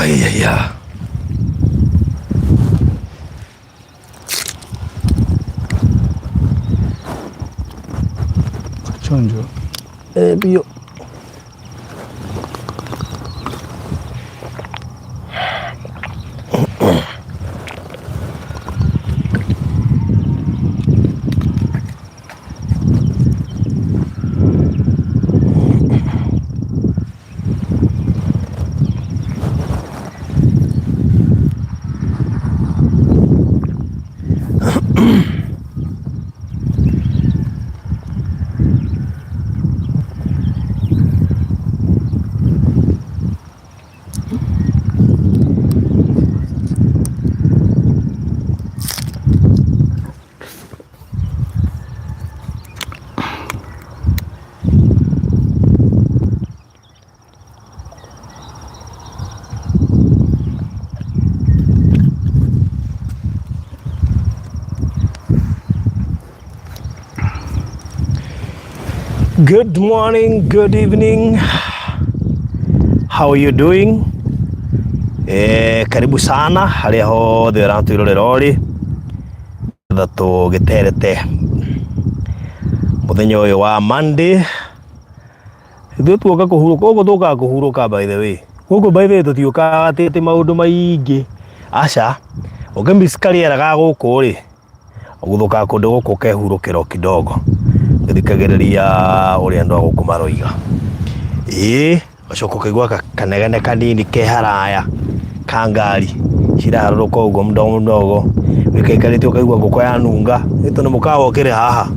Ayaya. Chonjo. Bio. Good morning, good evening. How are you doing? Karibu sana haria hothe uratwirorera uri thatu giterete muthenya uyu wa Monday. Ithu tuoka kuhuruka ugu tuka kuhuruka by the way. Guku by the way tutiuka atete maundu maingi. Acha ukembisikariera ga guku ri uguthuka kundu guku kehurukiro kidogo. Thikagiriria uri andu aguku maroiga gacoka kaigua kanegene kanini ke haraya ka ngari ciraharũrũka ũguo mdogo wikaikarĩte ũkaigua ngũkũ ya nunga ĩto nĩ mũkawa ũkĩrĩ haha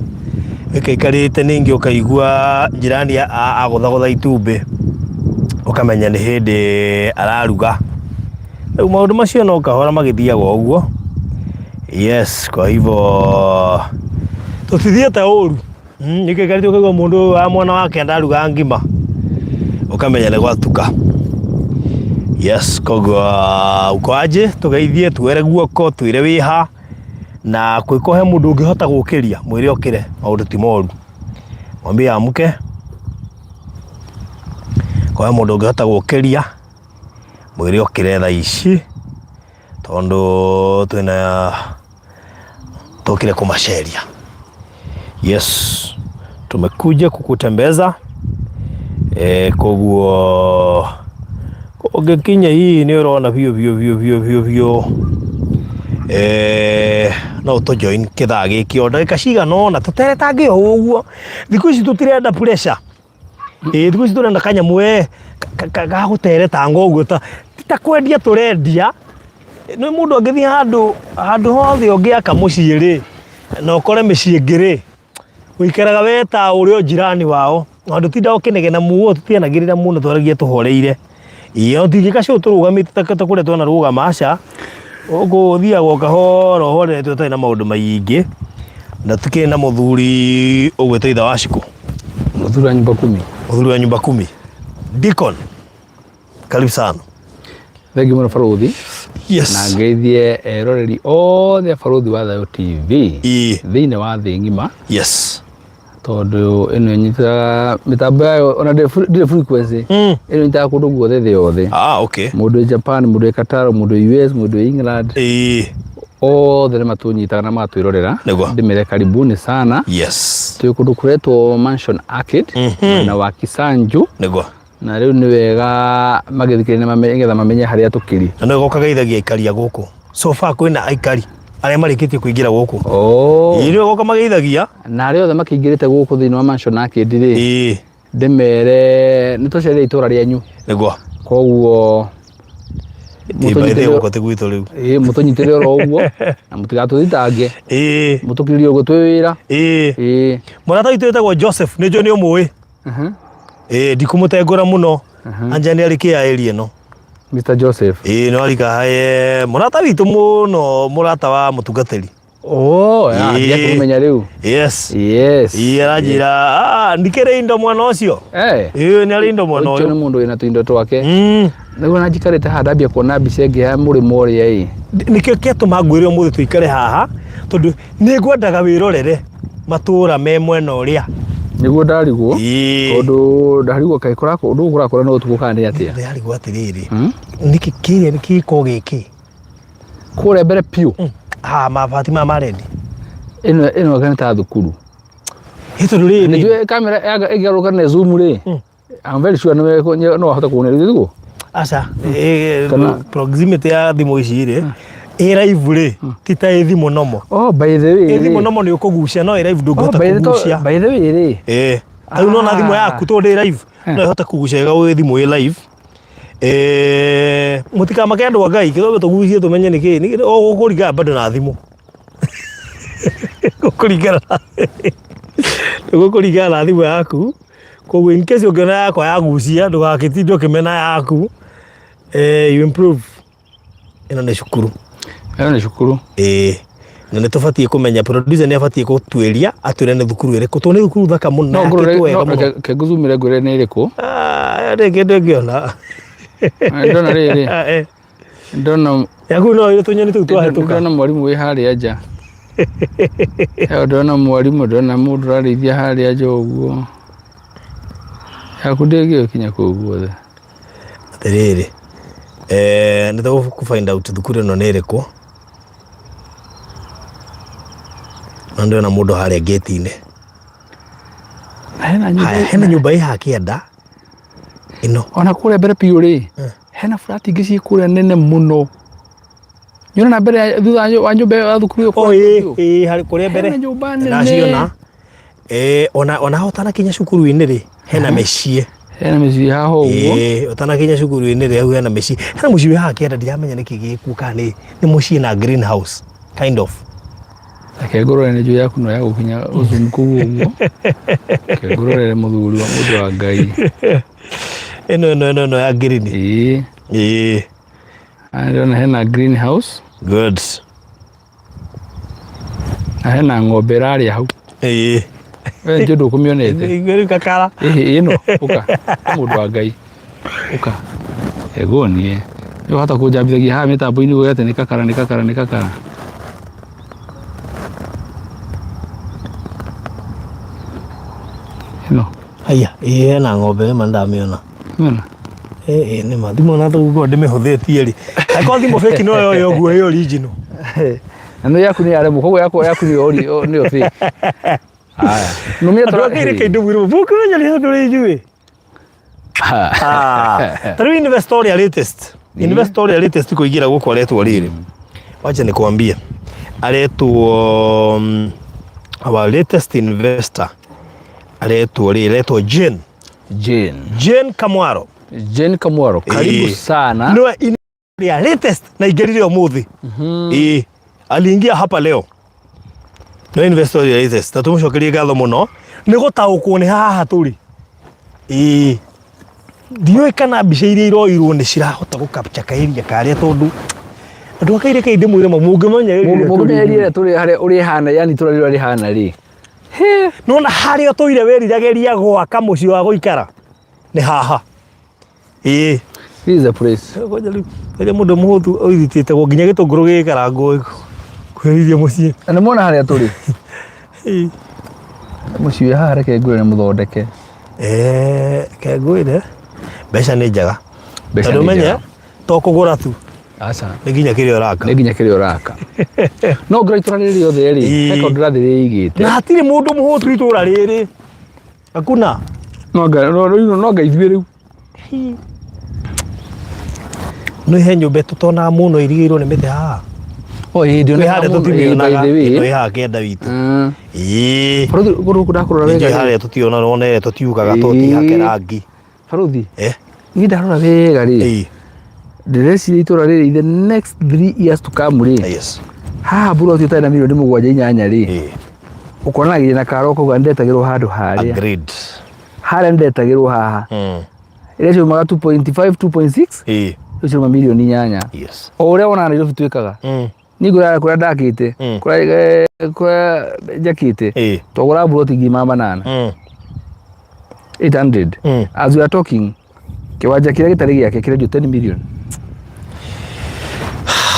wikaikarĩte ningĩ ũkaigua jirani agũthagũtha itumbĩ ũkamenya nĩ hĩndĩ araruga. Rĩu maũndũ macio no kahora magĩthiaga ũguo. Yes, kwa hivyo tũtithiĩte ũru. Nĩkĩikarĩte ũkaigua mũndũ wa mwana wake ndaruga ngima ukamenya nĩ gwatuka. Yes, koguo ukoaje tugeithie tuere guoko twire wiha na kwĩkohe mũndũ ũngĩhota gũkĩria mwĩre okire maũndũ ti moru mwambie amke kohe mũndũ ũngĩhota gũkĩria mwĩre okire thaa ici tondu twina tokire kumasheria. Yes, tumekuja kukutembeza koguo ũngĩkinya hii nĩ ũrona biũ no ũtũjoin kĩthaa gĩkĩ o ndagĩka cigana ũna tũteretange ũguo. Thikũ ici tũtirenda pressure. Thikũ ici tũrenda kanyamũ gagũteretanga ũguo ta kwendia tũrendia. Nĩ mũndũ angĩthiĩ handũ hothe ũngĩaka mũciĩ rĩ na ũkore mĩciĩ ĩngĩ rĩ ũikaraga we ta ũrĩ njirani wao na ndũtinda ũkĩnegena muo tũtianagĩrĩra mũno twaragia tũhoreire. Iyo tingĩka cio tũrũgamĩte ta kũrĩa twana rũgama aca ũgũthiaga o kahora hore tũtarĩ na maũndũ maingĩ na tukĩrĩ na mũthuri ũgwĩtwo ithe wa Cikũ. Mũthuri wa nyumba 10. Mũthuri wa nyumba 10. Deacon, karibu sana. Thengi mũno Baruthi. Yes. Na ngeithie eroreri othe Baruthi wa Thayũ TV thĩinĩ wa thĩ ng'ima. Yes. Tondu ĩno ĩnyitaga mĩtambo yayo ona ndĩrĩ frequency. Ĩno ĩnyitaga kũndũ guothe thĩ yothe. Okay. Mũndũ Japan, mũndũ Qatar, mũndũ US, mũndũ England. Othe nĩ matũnyitaga na matwĩrorera. Ndĩmere karibuni sana. Yes. Tũĩ kũndũ kũretwo Mansion Arcade na wa Kisanju. Na rĩu nĩ wega magĩthikĩrĩria nĩgetha mamenye harĩa tũkĩrĩ. Na nĩ gũkagaithagia aikaria gũkũ. So far kwĩna aikari arĩa marĩkĩtie kũingĩra gũkũ. Nĩ gũka magĩithagia na arĩa othe makĩingĩrĩte gũkũ thĩinĩ wa Mansion Arcade rĩ ndĩmere nĩ tũcerire itũra rĩanyu. Koguo mũtũnyitĩre oro ũguo na mũtigatũthitange. Mũtũkiririe ũguo twĩ wĩra. Mũrata witũ wĩtagwo Joseph nĩ njũĩ nĩ ũmũĩ. Ndikũmũtengũra mũno anja nĩ arĩ kĩaĩri ĩno. Mr. Joseph. No arikahaye mũrata witũ mũno mũrata wa mũtungatĩri. Ya kumenya rĩu. Yes. Aranjĩra ndikĩrĩ indo mwana ũcio. Nĩ arĩ indo mwana ũyũ. Ũcio nĩ mũndũ wĩna tũindo twake. Nĩguo nanjikarĩte haha ndambia kuona mbica ĩngĩ ya mũrĩmo ũrĩa nĩkĩo kĩatũma ngwĩre ũmũthĩ tũikare haha tondũ nĩ ngwendaga wĩrorere matũra me mwena ũrĩa niguo ndarigwo tondu ndarigwo kai kurako undu kurakora no tukuka ni atia ndarigwo atiriri niki kiria niki ko giki kure mbere piu mabati ma rendi ino kana ta thukuru hito riri nijue kamera yaga igaruka na zoom ri I'm very sure no hota kuona riguo aca proximity ya thimo ici ri live ri tita thimo nomo by the way thimo nomo ni ukugucia no live ndungota kugucia by the way ri ayu no na thimo yaku to ndi live no ihota kugucia ga thimo live mutika makendo wa ngai kitho tugucie tumenye niki ukuriga bado na thimo ukuriga na thimo yaku koguo in case ukiona yako yagucia ndugagitindo kimena yaku you improve ino ni shukuru na nä tå batiä kå menya producer nä abatiä gå tuäria atwä ne thukuru ä rä kå tå nä thukuru thaka må ke ngå thumä re ngå re nä ä rä kå rä kä ndä ngä ona ndona rä rä ndona yaku no ä tå nyoni tå u twahätå ka ndona mwarimå wä harä a nja ndona mwarimå ndona må ndå rarä ithia harä a nja å guo yaku ndä ngä å kinya kå u guothe atä rä rä nä tå find out thukuru ä no nä ä rä kå na ndona må ndå harä a ngäti-inä hena nyumba ä hakä enda ä no ona kå rä a mbere piå rä hena flat ingä ciä kå rä a nene må no nyona na mbere thutha wa nyumba ya thukuru ä harä kå rä a mbere naciona ona hotana kinya cukuru-inä rä hena meciä haha ũguo utana kinya cukuru-inĩ rĩ au hena mĩciĩ hena mũciĩ wĩ haha kĩenda ndiramenya nĩkĩ gĩkuo kana nĩ mũciĩ na greenhouse kind of kengũrore nĩ yaku no ya gũkinya ũzungu ũguo kengũrore mũthuri wa mũndũ wa Ngai ĩno ya green ndĩrona hena greenhouse good na hena ng'ombe ĩrarĩa hau we ndio ndũkũmĩonete igũrũ kakara ĩno ũka mũndũ wa Ngai ũka egonie nĩ ũhota kũnjambithagia haha mĩtambo-inĩ ũgĩ atĩ nĩ kakara ĩno haya hena ng'ombe nĩ ndamĩona nĩ ma thimũ na tũguo ndĩmĩhũthĩtie rĩ angĩkorwo thimũ fake no yo ũguo ĩ original na nĩ yaku nĩ yaremwo koguo yaku nĩyo fake haya numia tũrakĩire kĩndũ gwĩrwo bũkũ nyarĩ handũ rĩ njũĩ tarĩu investoria latest kũingĩra gũkũ aretwo rĩrĩ wacha nikwambie aretwo our latest investor aretwo Jane Kamwaro karibu sana no ya latest na ingerire umuthi aliingia hapa leo no investor latest na tumucokerie ngatho muno ni gutaukwo ni haha turi ndiyo kana mbica iria iroirwo ni cirahota gukapcha kairia karia tondu andu akaire kainde mwire mungĩmeria turi haria uri hana yani turi uri hana ri nona haria toire werirageria gwaka muci wa guikara ni haha this is a place ria mundu muhuthu oithitite go nginya gitunguru gikarango kwirithia muci na mona haria turi muci wa haria kengwire muthondeke kengwire mbeca nĩ njega tondũ menye to kũgũra tu aca nĩ nginya kĩrĩa ũraka no ngora itũra rĩrĩ rĩothe rĩ heka ũndũ rathĩ rĩigĩte na hatirĩ mũndũ mũhũtu itũra rĩrĩ hakuna no Ngai ithuĩ rĩu no ihe nyũmba tũtonaga mũno irigĩirwo nĩ mĩtĩ haha ndio harĩa tũtimĩonaga ĩno haha kĩenda witũ gũkũ ndakũrora wega harĩa tũtiona wona ĩrĩa tũtiugaga tũtihake rangi baruthi niĩ ndarora wega rĩ ndĩreciria itũra rĩrĩ the next 3 years to come rĩ haha buroti ũtarĩ na mirioni 7-8 rĩ ũkonanagia na karo koguo ndetagĩrwo handũ harĩa harĩa ndetagĩrwo haha ĩrĩa ciumaga 2.5 2.6 ciuma mirioni 8 o ũrĩa wona Nairobi twĩkaga niĩ ngũrara kũrĩa ndakĩte kũrĩa njakĩte twagũra buroti 800 as we are talking kiwanja kile kitarĩ gĩake kĩrendio 10 million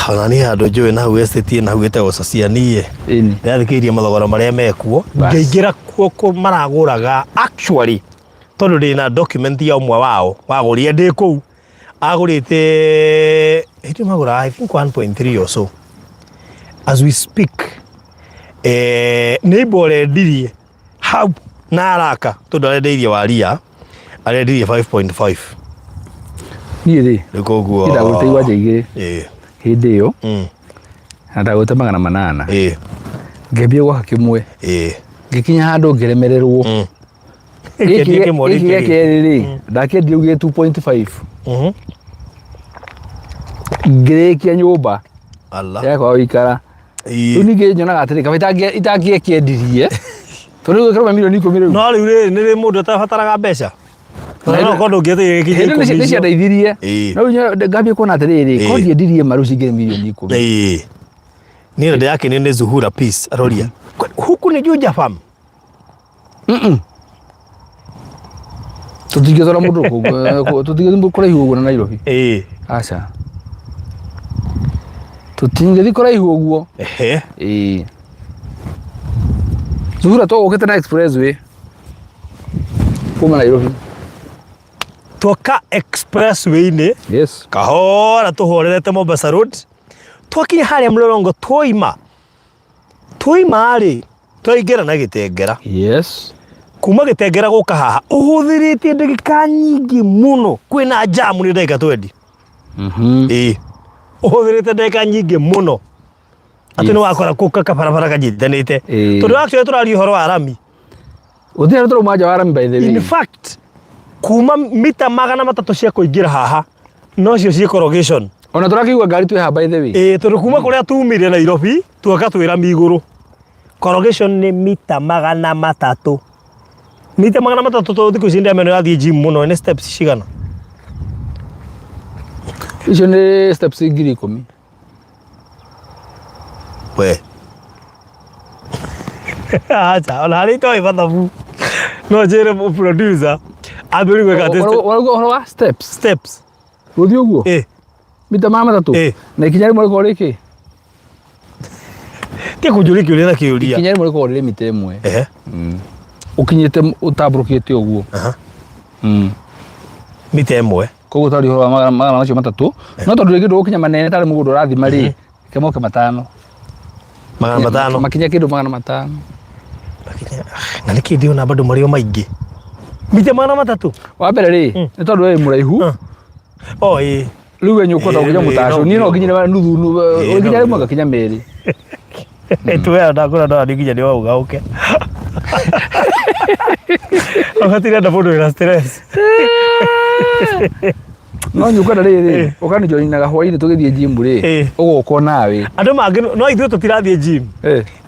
ona ni handu njui na hau estate na hau gitego Sociania ndathikirie mathogora maria mekuo ngeingira kuo ko maraguraga actually tondu ndina document ya umwe wao wagurie ndi kuu agurite hiti magura I think 1.3 or so as we speak neighbor endirie hau na araka tondu arendirie waria arendirie 5.5 niĩ rikoguo ndagũte iwanja igĩrĩ hĩndĩ ĩyo na ndagũte 800 ngĩambia gwaka kĩmwe ngĩkinya handũ ngĩremererwo gĩkĩ gĩa kerĩ ndakĩendirie gĩa 2.5 ngĩrĩkia nyũmba yakwa gũikara rĩu ningĩ nyonaga atĩrĩ kaba itangĩkĩendirie tondũ rĩu gĩkĩrũga mirioni 10 rĩu no rĩu rĩrĩ nĩ mũndũ atabataraga mbeca no kondo ngĩte gĩkinya 10 nĩ ciandeithirie no ngambia kuona atĩrĩrĩ ko ndiendirie maru cingĩ mirioni 10 niĩ nda yake nĩ Zuhura Peace aroria huku ni Juja Farm tutingĩthora mũndũ kũu tutingĩthii kũraihu ũguo na Nairobi aca tutingĩthii kũraihu ũguo Zuhura tũgũkĩte na expressway kuma Nairobi twoka expressway-inĩ kahora tũhorerete Mombasa Road twakinya harĩa Mlolongo twaima-rĩ twaingĩra na Gĩtengera kuma Gĩtengera gũka haha ũhũthĩrĩtie ndagĩka nyingĩ mũno kwĩna jamu nĩ ndagĩka 20 ũhũthĩrĩte ndagĩka nyingĩ mũno atĩ nĩ wakora kũka kabarabara kanyitanĩte tondũ actually tũraria ũhoro wa rami ũthĩra tũrauma nja wa rami by the way in fact kuma mita 300 cia kũingĩra haha no cio ciĩ corrugation ona tũrakĩigua ngari twĩ haha by the way tondũ kuma kũrĩa tumire Nairobi tuoka twĩ rami igũrũ corrugation nĩ mita 300 mita 300 thikũ ici ndĩameno yathiĩ gym mũno nĩ steps cigana icio nĩ steps 10,000 we acha ona harĩ itoĩ mathabu no njĩre producer ambĩrĩ gwĩka ũhoro wa steps gũthiĩ ũguo mita 300 na ikinya rĩmwe rĩkorwo rĩkĩ kĩkũnjũria kĩũria na kĩũria ikinya rĩmwe rĩkorwo rĩrĩ mita ĩmwe ũkinyĩte ũtambũrũkĩte ũguo mita ĩmwe koguo tari ũhoro wa magana macio matatũ no tondũ rĩngĩ ndũgũkinya manene tarĩ mũgũnda ũrathima-rĩ kemoke 5 makinya kĩndũ 500 na nĩkĩ ndĩona bado marĩo maingĩ mita 300 wa mbere-rĩ nĩ tondũ we mũraihu rĩu we nyũkũhota gũkinya mũtaco niĩ no nginyĩre nuthu ũkinya rĩmwe ngakinya merĩ tuwe ndakũra no nginya nĩ wauga ũke ũgatirenda mũndũ wĩna stress no nyũkũenda rĩrĩ ũkanĩjoinaga hwainĩ tũgĩthiĩ gym-rĩ ũgoka nawe andũ mangĩ no ithuĩ tũtirathiĩ gym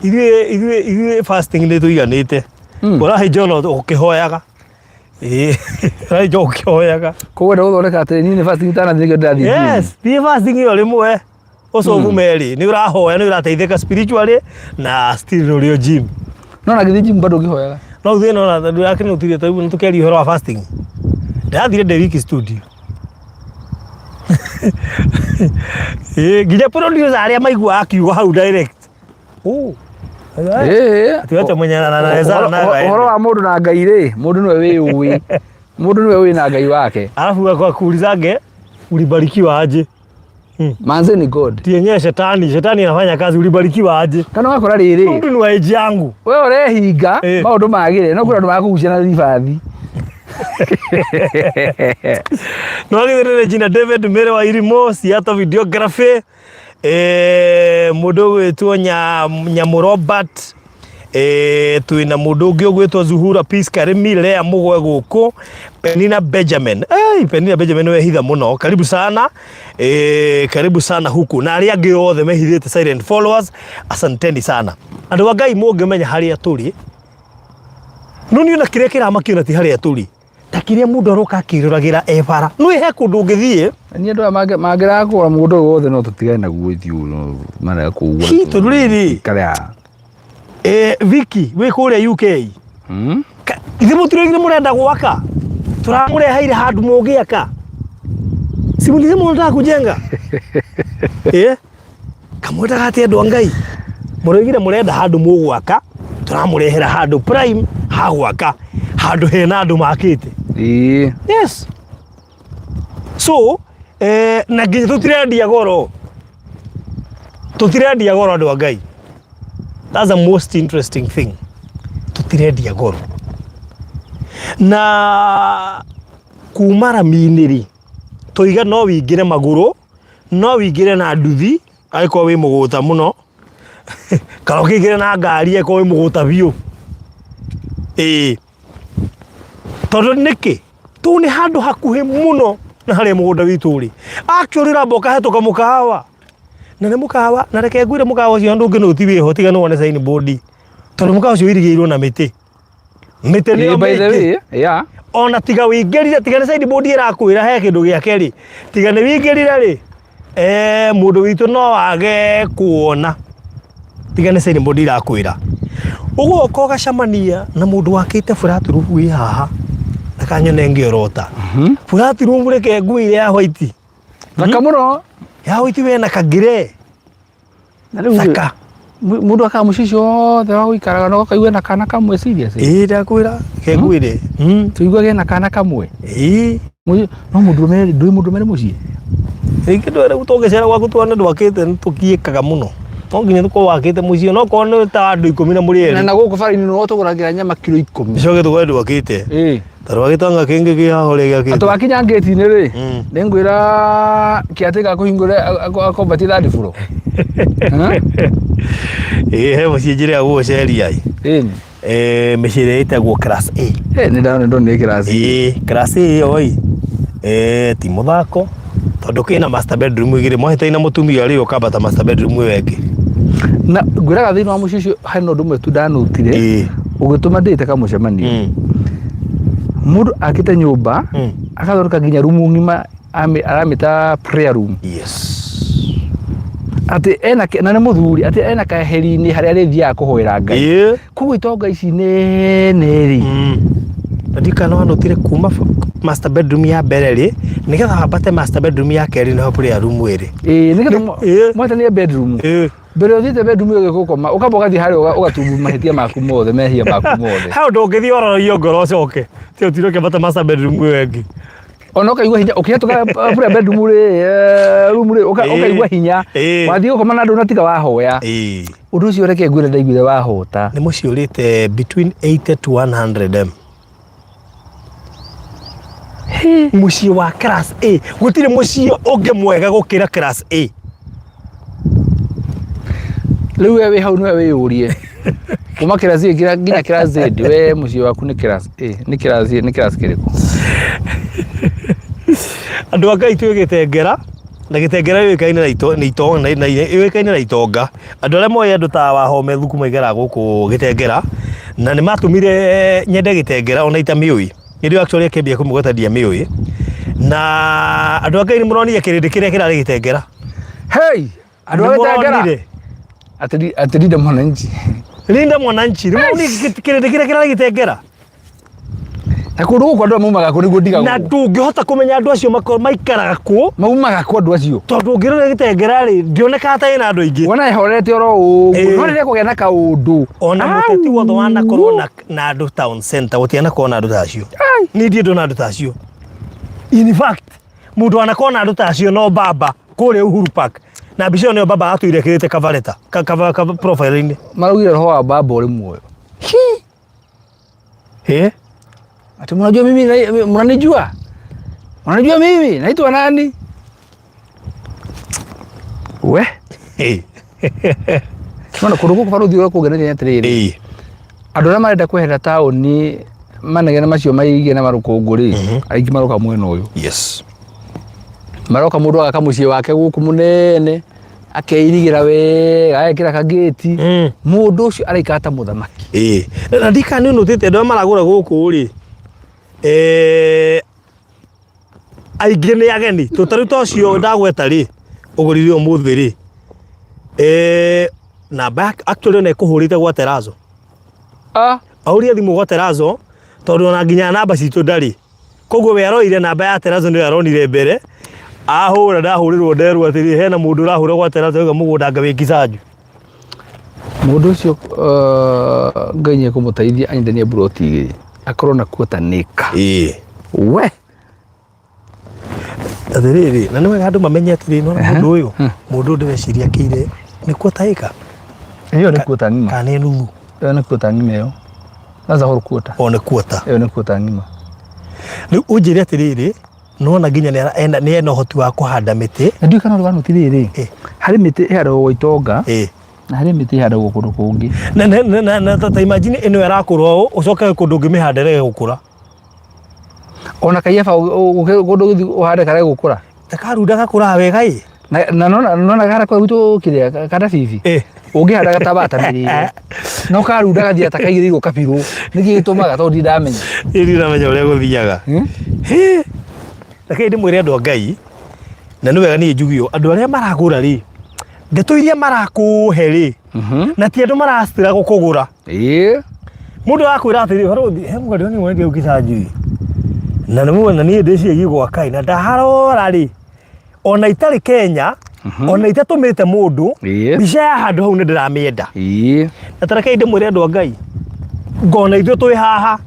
ithuĩ fasting nĩ tũiganĩte ũrahe John ũkĩhoyaga ũrahe John ũkĩhoyaga koguo enda gũthondeka atĩ niĩ nĩ fasting itanathiĩ nĩkĩo ndĩrathiĩ gym thiĩ fasting ĩyo rĩmwe ũcoku merĩ nĩ ũrahoya nĩ ũrateithĩka spiritually na still ũrĩo gym no na gĩthiĩ gym bado ũkĩhoyaga no thĩ no na ndũ yake nĩ ũtirie taibu nĩ tũkĩaria ũhoro wa fasting ndathire Derrick studio nginya producer arĩa maigua akiuga hau direct tuacha mwenyana na Ezara na ũhoro wa mũndũ na Ngai-rĩ mũndũ nĩwe wĩũĩ mũndũ nĩwe wĩ na Ngai wake alafu akakuulizage ulibarikiwa aje manze ni God tienye shetani anafanya kazi ulibarikiwa aje kana wakora rĩrĩ mũndũ ni wa age yangu wewe ũrehinga maũndũ magĩre no kũrĩ andũ magũgucia na ribathi no gĩthĩrĩre jina David Mere wa Irimo Siato videography mũndũ gwĩtwo Nyamu Robert twĩna mũndũ ũngĩ ũgwĩtwo Zuhura Peace Karimi Lea Mũgwe gũkũ Penina Benjamin Penina Benjamin we hitha mũno karibu sana huku na arĩa angĩ othe mehithĩte silent followers asanteni sana andũ a Ngai mũngĩmenya harĩa tũrĩ no niĩ na kĩrĩa kĩramakĩra ti harĩa tũrĩ ta kĩrĩa mũndũ aroka akĩroragĩra ebara no he kũndũ ũngĩthiĩ niĩ andũ aya mangĩraga kũgũra mũgũnda ũyũ wothe no tũtigane naguo ithuĩ marega kũugua tondũ rĩrĩ Vicky wĩ kũrĩa UK ithe mũtirĩgire mũrenda gwaka tũramũreheire handũ mũgĩaka si mlizima unataka kujenga mwetaga atia andu Ngai muregire murenda handu mugwaka turamurehera handu prime hagwaka handu hena andu makite yes so na nginya tutirendia goro andu Ngai. That's the most interesting thing. Tutirendia goro na kumara miniri toiga no wingire maguru no wingire na nduthi aiko wi muguta muno kana ukigire na ngari aiko wi muguta biu tondu niki tu ni handu hakuhi muno na hare mugunda witu ri actually ramboka hetuka mukawa na ne mukawa na reke ngwire mukawa cio ndu ngino ti wiho tiga no one sign board tondu mukawa cio irigirwo na miti ni by the way yeah ona tiga wingerire tiga ne sign board irakwira he kindu giake ri tiga ne wingerire ri mundu witu no age kuona tiga ne sign board irakwira ugo kogacamania na mundu wakite flat roof wi haha akanyone ngiorota flat roof reke ngwire ya white nakamuno ya white we na kagire saka mundu akamushicio the wa guikaraga no kaigwe na kana kamwe serious ndakwira ke ngwire tuigwe na kana kamwe no mundu mere mucie ringi ndwere gutongecera gwaku twana ndwakite ntukiekaga muno no nginya tuko wakite mucie no kono ta andu 10 na muri eri na guku fari no tuguragira nyama kilo 10 icoke tuko ndwakite tarwagitanga kingi kia hore gia kingi atwakinya ngeti ni ri ningwira kiateka kuhingure akombati thadi furo he mucie njire aguo ceri ai micire itagwo class A ni ndo ni class class A oi ti muthako tondu kina master bedroom igire mohetaina mutumia ri ukambata master bedroom wengi na ngwiraga thini wa mucicio hano ndumwe tu ndanutire ugituma ndite kamucemanio mundu akite nyumba akathoroka nginya rumu ngima aramita prayer room yes ati na ne muthuri ati ena kaheri ni haria rithia kuhoera Ngai kugu itonga ici nene ri ndika no anotire kuma master bedroom ya mbere ri nigetha wambate master bedroom ya keri no prayer room iri nigetha mwata ni bedroom mbere uthite bedroom yo gukoma ukamba gathi hari ugatumbu mahitia maku mothe mehia maku mothe ha ndungithi ororo ngoro coke ti utiroke bata master bedroom wengi ono kaigwa hinya ukihatuka prayer bedroom ri ukaigwa hinya wathi gukoma na ndu na tiga wahoya undu ucio reke ngwire ndaiguire wahota ni muciurite between 80 to 100 mucie wa class A gutire mucie unge mwega gukira class A riu we hau niwe wiyurie kuma class A nginya class Z we mucie waku ni class A ni class kiriku andu Ngai twigitengera na gitengera yoikaine na yoikaine na itonga andu aria moye andu ta Wahome thuku maigera guku gitengera na ni matumire nyende gitengera ona ita miui ndio actually akebia kumugatadia miui na andu Ngai ni muronire kirindi kiria kirari gitengera hey andu gitengera ati linda mwananchi ni kirindi kiria kirari gitengera na kundu guko andu maumaga ku niguo ndiga na ndungihota kumenya andu acio maikaraga ku maumaga ku andu acio tondu ngirore gitengera ri ndioneka ta ina andu aingi wona ihorete oro uguo no rire kugia na kaundu ona muteti wothe wana korona na andu town center gutiana kona andu tacio ni ndie ndona andu tacio in fact mundu anakona andu tacio no baba kule Uhuru Park na bicio ne baba atuire kirite kavareta cover profile ini marugire roho wa baba uri muoyo ati mnajua mimi mnanijua mimi naitwa nani we Mana kuruko faru thio kugena nya tiriri andu na marenda kwehera tauni manegena macio maige na marukunguri aingi maroka mwena uyu yes maroka mundu agakamucie wake guku munene akeirigira we agekira kageti mundu ucio araikata muthamaki na ndika ni nutite ndo maragura guku ri aingi ni ageni tutari tocio ndagweta ri ugurire umuthi ri na back actually ne kuhurite gwa Terazo auria thimu gwa Terazo tondu na nginya namba citu ndari koguo we aroire namba ya Terazo ndio aronire mbere ahura ndahurirwo nderu atiri hena mundu urahura gwatera tega mugunda ngawikicaju mundu ucio Ngai ni kumutaithia anyithanie buroti akorwo na kuota nika we athiriri na niwe andu mamenye atiri no mundu uyu mundu ndireciria kire ni kuota ika iyo ni kuota ngima kana nuthu iyo ni kuota ngima iyo naza horo kuota o ni kuota iyo ni kuota ngima ni unjire atiriri nona nginya ni ena hoti wa kuhanda miti ndio kana uri wanutiriri hari miti iharagwo itonga na hari miti iharagwo kundu kungi na ta imagine ino yarakura ucoke kundu ngimihandere gukura ona kaifa kundu uhande kare gukura takarunda gakura wega na nona gara kwa gutu kiria kada fifi ungihanda gatabata mirire no karunda gathia takaigirwo kapiru niki gitumaga to ndamenya ndamenya uria guthiaga Reke ndimwire andu Ngai na ni wega ni njugio andu aria maragura ri ndeto iria marakuhe ri na ti andu marastira gukugura mundu akwira atiri haruthi he mugari ni mwenge ukicaju na nimuona ni ndeci igwa kai na ndaharora ri ona itari Kenya ona itatumite mundu bica ya handu hau ni ndiramienda na tareke ndimwire andu Ngai ngona ithu twi haha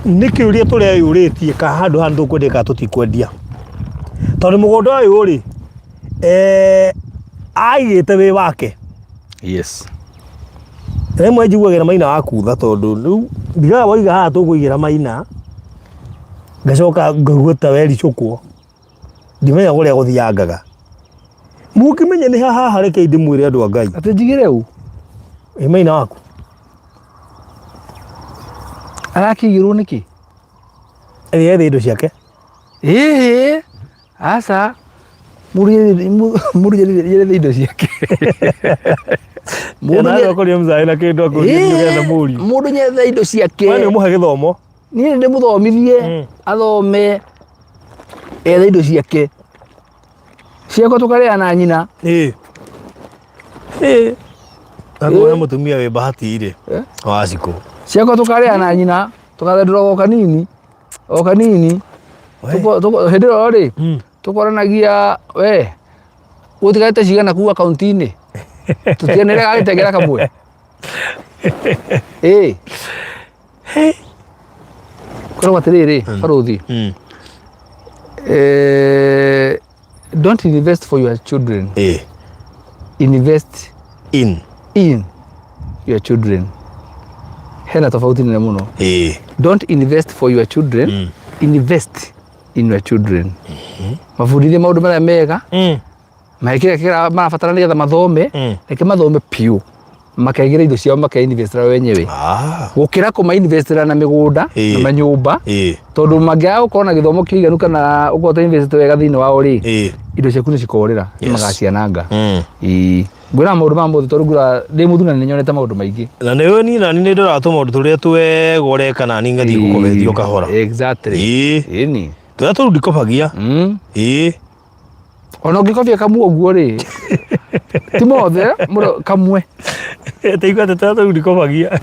niki uria tureyuritie ka handu handu kwendeka tutikwendia tondu mugunda uyu ri aigite wi wake remwe njiguagira Maina wa kutha tondu riu ndiga waiga haha tukuigira Maina ngacoka ngaguta weri cukwo ndimenya guria guthiangaga mukimenya ni haha reke ndimwire andu Ngai ati njigire u Maina waku arakigirwo niki ethe indo ciake asa muri indo ciake mundu ni mzai na kindu akugetha muri mundu nyetha indo ciake wani muhe githomo ni ndi muthomithie athome etha indo ciake ciako tukaria na nyina Agora mutumia we bahati ire waciko ciako tukaria na nyina tukathendura o kanini hindiro ri tukoranagia we utigate cigana ku akaunti-ini tutienere gagitegera kamwe korwo atiriri baruthi don't invest for your children invest in your children hena tofauti nene muno don't invest for your children invest in your children mafundithie maundu maria mega maikira kira marabatara nigetha mathome reke mathome piu makaigira indo ciao makeinvestira wenyewe gukira kuma investira na migunda na manyumba tondu mangiaga gukorwo na githomo kiiganu kana ukorwo invest wega thiini wao ri indo ciaku ni cikorira magaciananga ngwira maundu ma muthu tondu ngura ndi muthuna ni nyonete maundu maingi na niwe ni nani ni ndora tu maundu turia twegore kana ni ngathi gukobethio kahora exactly ni turia tu ndikobagia ona ngikobia kamwe uguo ri ti mothe kamwe teigua turia tu ndikobagia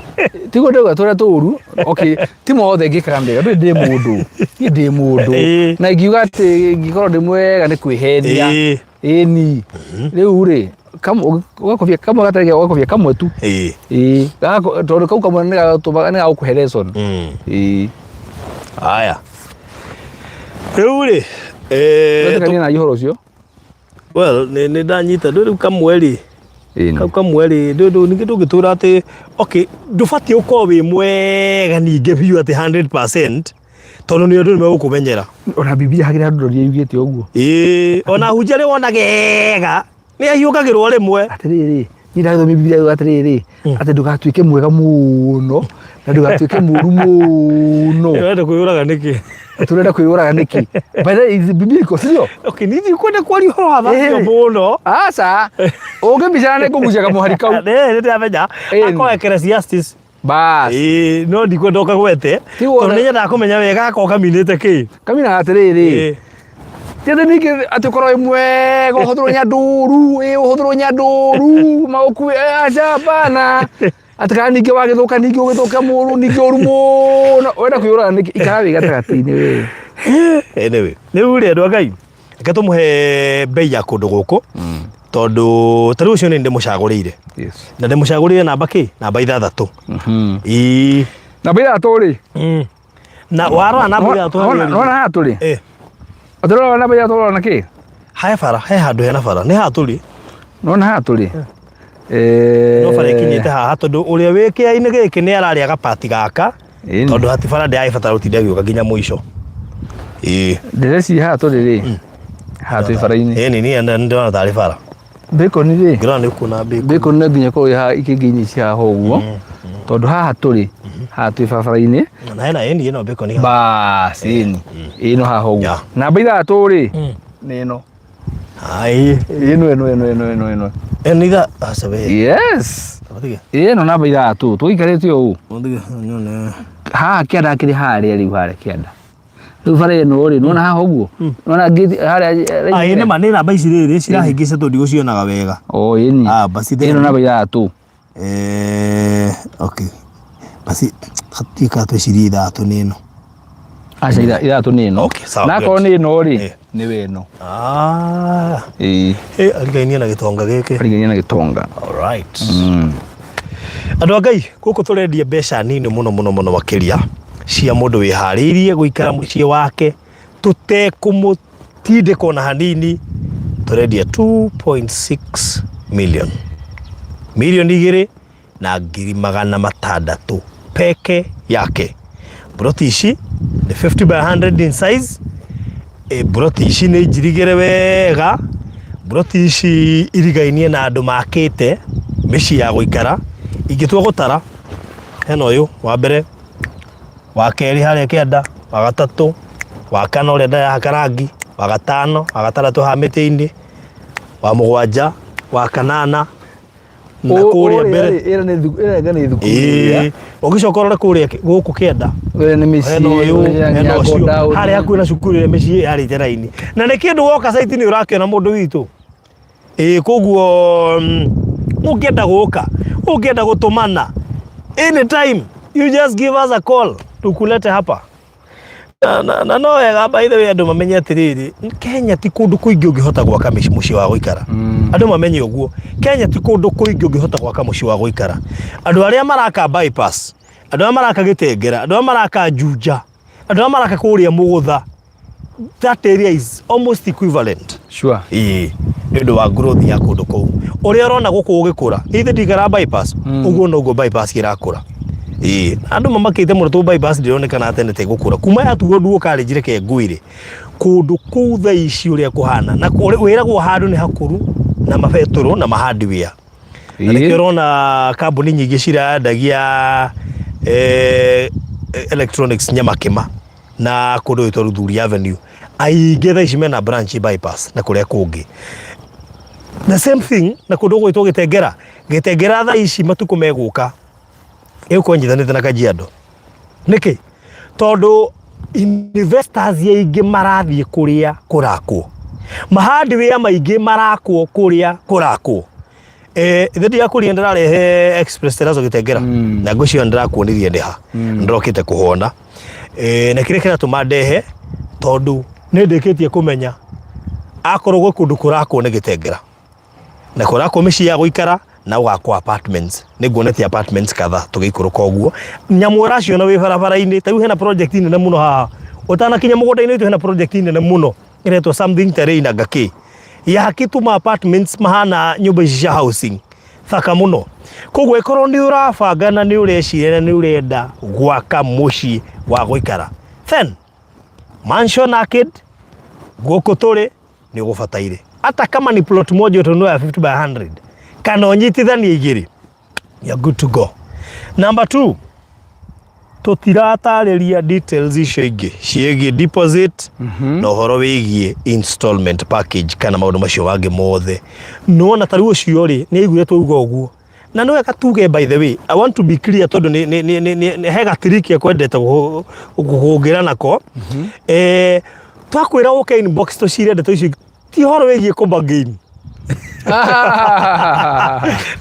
tigo ndauga turia turu okay ti mothe ngikaga mbega ndi mundu na ngiuga ati ngikorwo ndi mwega ni kwihenia ni riu ri ugakobia kamwe gatari ugakobia kamwe tu tondu kau kamwe ni gagukuhe lesson aya riu ri tukania na ihoro ucio well ni ndanyita riu kamwe ri kamwe ri ndu ningi tungitura ati okay ndubati ukorwo wi mwega ningi biu ati 100% tondu ni andu megukumenyera ona bibia hagira andu ndorie yugite uguo ona hunjia ri wona gega ni ahiukagirwo rimwe atiriri ni ndathomi bibia atiriri ati ndugatuike mwega muno na ndugatuike muru muno wenda kwiyuraga niki turenda kwiyuraga niki but is biblical sio okay ni kwenda kwari horo haba muno asa ungibicana ni kugucia kamuhari kau ni ndamenya ako Ecclesiastes bas no ndikwenda ukagwete tondu ni nyenda kumenya wega ako kaminite ki kamina atiriri tiende niki ati korwo imwe gohothirwo nyanduru mauku aja bana ati kana ningi wagithuka ningi ugithuka muru ningi uru muno wenda kwiyura niki ikara wi gatagati-ini we Anyway, ni ule ndo Ngai. Eke tumuhe bei ya kundu guku. Tondu tari ucio ni ndimucagurire. Yes. Na ndimucagurire namba ki? Namba 6. Namba 6 ri. Na warora namba 6. Nona ha turi. Atorora namba 6 na ki? Hai fara, hai handu hena fara. Ni ha turi. Nona ha turi. No fara ikinyite haha tondu uria wikia-ini giki ni arari agapati gaka. Tondu hati fara ndi aifatara utinda giuka nginya mwisho. Ndireci ha turi ri. Ha turi fara-ini. Ni ndona tari fara. Bacon ri. Ngira ni kuna bacon. Bacon na nginya ko ha ikinginyi cia hoguo. Tondu haha turi. Ha turi fara-ini. Na hena ino bacon ni. Bas ini. Ino ha hoguo. Namba 6 ri. Ni ino. Ai. Ino. Eniga asabe. Yes. Ino namba 6. Tuikarite u. Ha kianda kiri haria riu haria kianda. Riu fara ino ri nona ha hoguo. Nona ngiti haria. Ai ni mani namba ici riri cirahingica tondu gucionaga wega. Ini. Basi ino namba 6. Okay. Basi hatika twicirie 3 ni ino. Acha 3 ni ino. Okay, sawa. Nako ni ino ri. Ni weno. Arigainia na gitonga giki. Arigainia na gitonga. All right. Andu Ngai guku turendia mbeca nini muno makiria cia mundu wihariirie guikara mucii wake tutekumutindika na hanini. Turendia 2.6 million. Milioni 2 na ngiri 600 peke yake. Broti ici ni 50 by 100 in size. Broti ici ni njirigire wega. Broti ici irigainie na andu makite micii ya guikara. Ingitua gutara hena uyu wa mbere, wa keri haria kianda, wa gatatu, wa kana uria nda ya karangi, wa gatano, wa gataratu ha miti-ini, wa mugwanja, wa kanana na kuria mbere. Ira ni thukuru. Ugicoka urore kuria guku kianda. Ni micii haria kwina cukuru ria micii hari jeraini. Na ni kindu woka site ni urakiona mundu witu. Koguo ukienda guka, ukienda gutumana anytime, you just give us a call tukulete hapa. Na no wega by the way andu mamenye atiriri, Kenya ti kundu kuingi ungihota gwaka mucii wa guikara. Andu mamenye uguo, Kenya ti kundu kuingi ungihota gwaka mucii wa guikara. Andu aria maraka bypass, andu aria maraka Gitengera, andu aria maraka Juja, andu aria maraka kuria Mugutha, that area is almost equivalent. Sure. Ndu wa growth ya kundu kou. Uria urona guku ugikura, ithe ndigara bypass, uguo no go bypass irakura. Andu mamakite muno tu bypass ndionekana atene te gukura. Kuma yatugo nduo karijire ke nguire. Kundu kou tha ici uria kuhana na wiragwo handu ni hakuru na mabetoro na mahardware. Na nikirona kambuni nyingi cirandagia electronics Nyamakima na kundu itoru Thuri Avenue. Aingi tha ici mena branch bypass na kuria kungi. The same thing na kundu gwitwo Gitengera. Gitengera tha ici matuko meguka. Kwenjithanite na Kajiado. Niki? Tondu investors yaingi marathie kuria kurakwo. Mahardware maingi marakwo kuria kurakwo. Ithe ndia kuria ndirarehe express terazo Gitengera. Na ngucio ndirakuonirie ndiha. Ndrokite kuhona. Na kire kira tumandehe tondu nindikitie kumenya akorwo kundu kurakwo ni Gitengera. Na kurakwo micii ya guikara na gwakwa apartments. Niguonete apartments kadha tugikuruka uguo. Nyamu racio na wi barabara-ini ta hena project nene muno haha. Utana kinya mugunda-ini hena project nene muno iretwo something terrain Ngaki. Ya kituma apartments mahana nyumba ici cia housing. Thaka muno. Koguo ikorwo ni urabanga na ni ureciria na ni urenda gwaka mucii wa guikara. Then mansion arcade guku turi ni gubataire. Hata kama ni plot moja utonua ya 50 by 100. Kana onyitithania igiri. You're good to go. Number 2. Tutiratareria details icio ingi ciigie deposit na uhoro wigie installment package kana maundu macio wangi mothe. No na tari ucio ri ni aiguire tuuga uguo. Na no wega tuge by the way, I want to be clear tondu ni hega trick ya kwendete kugira nako. Twakwira uke inbox to shire ndeto icio ti horo wigie kumba game.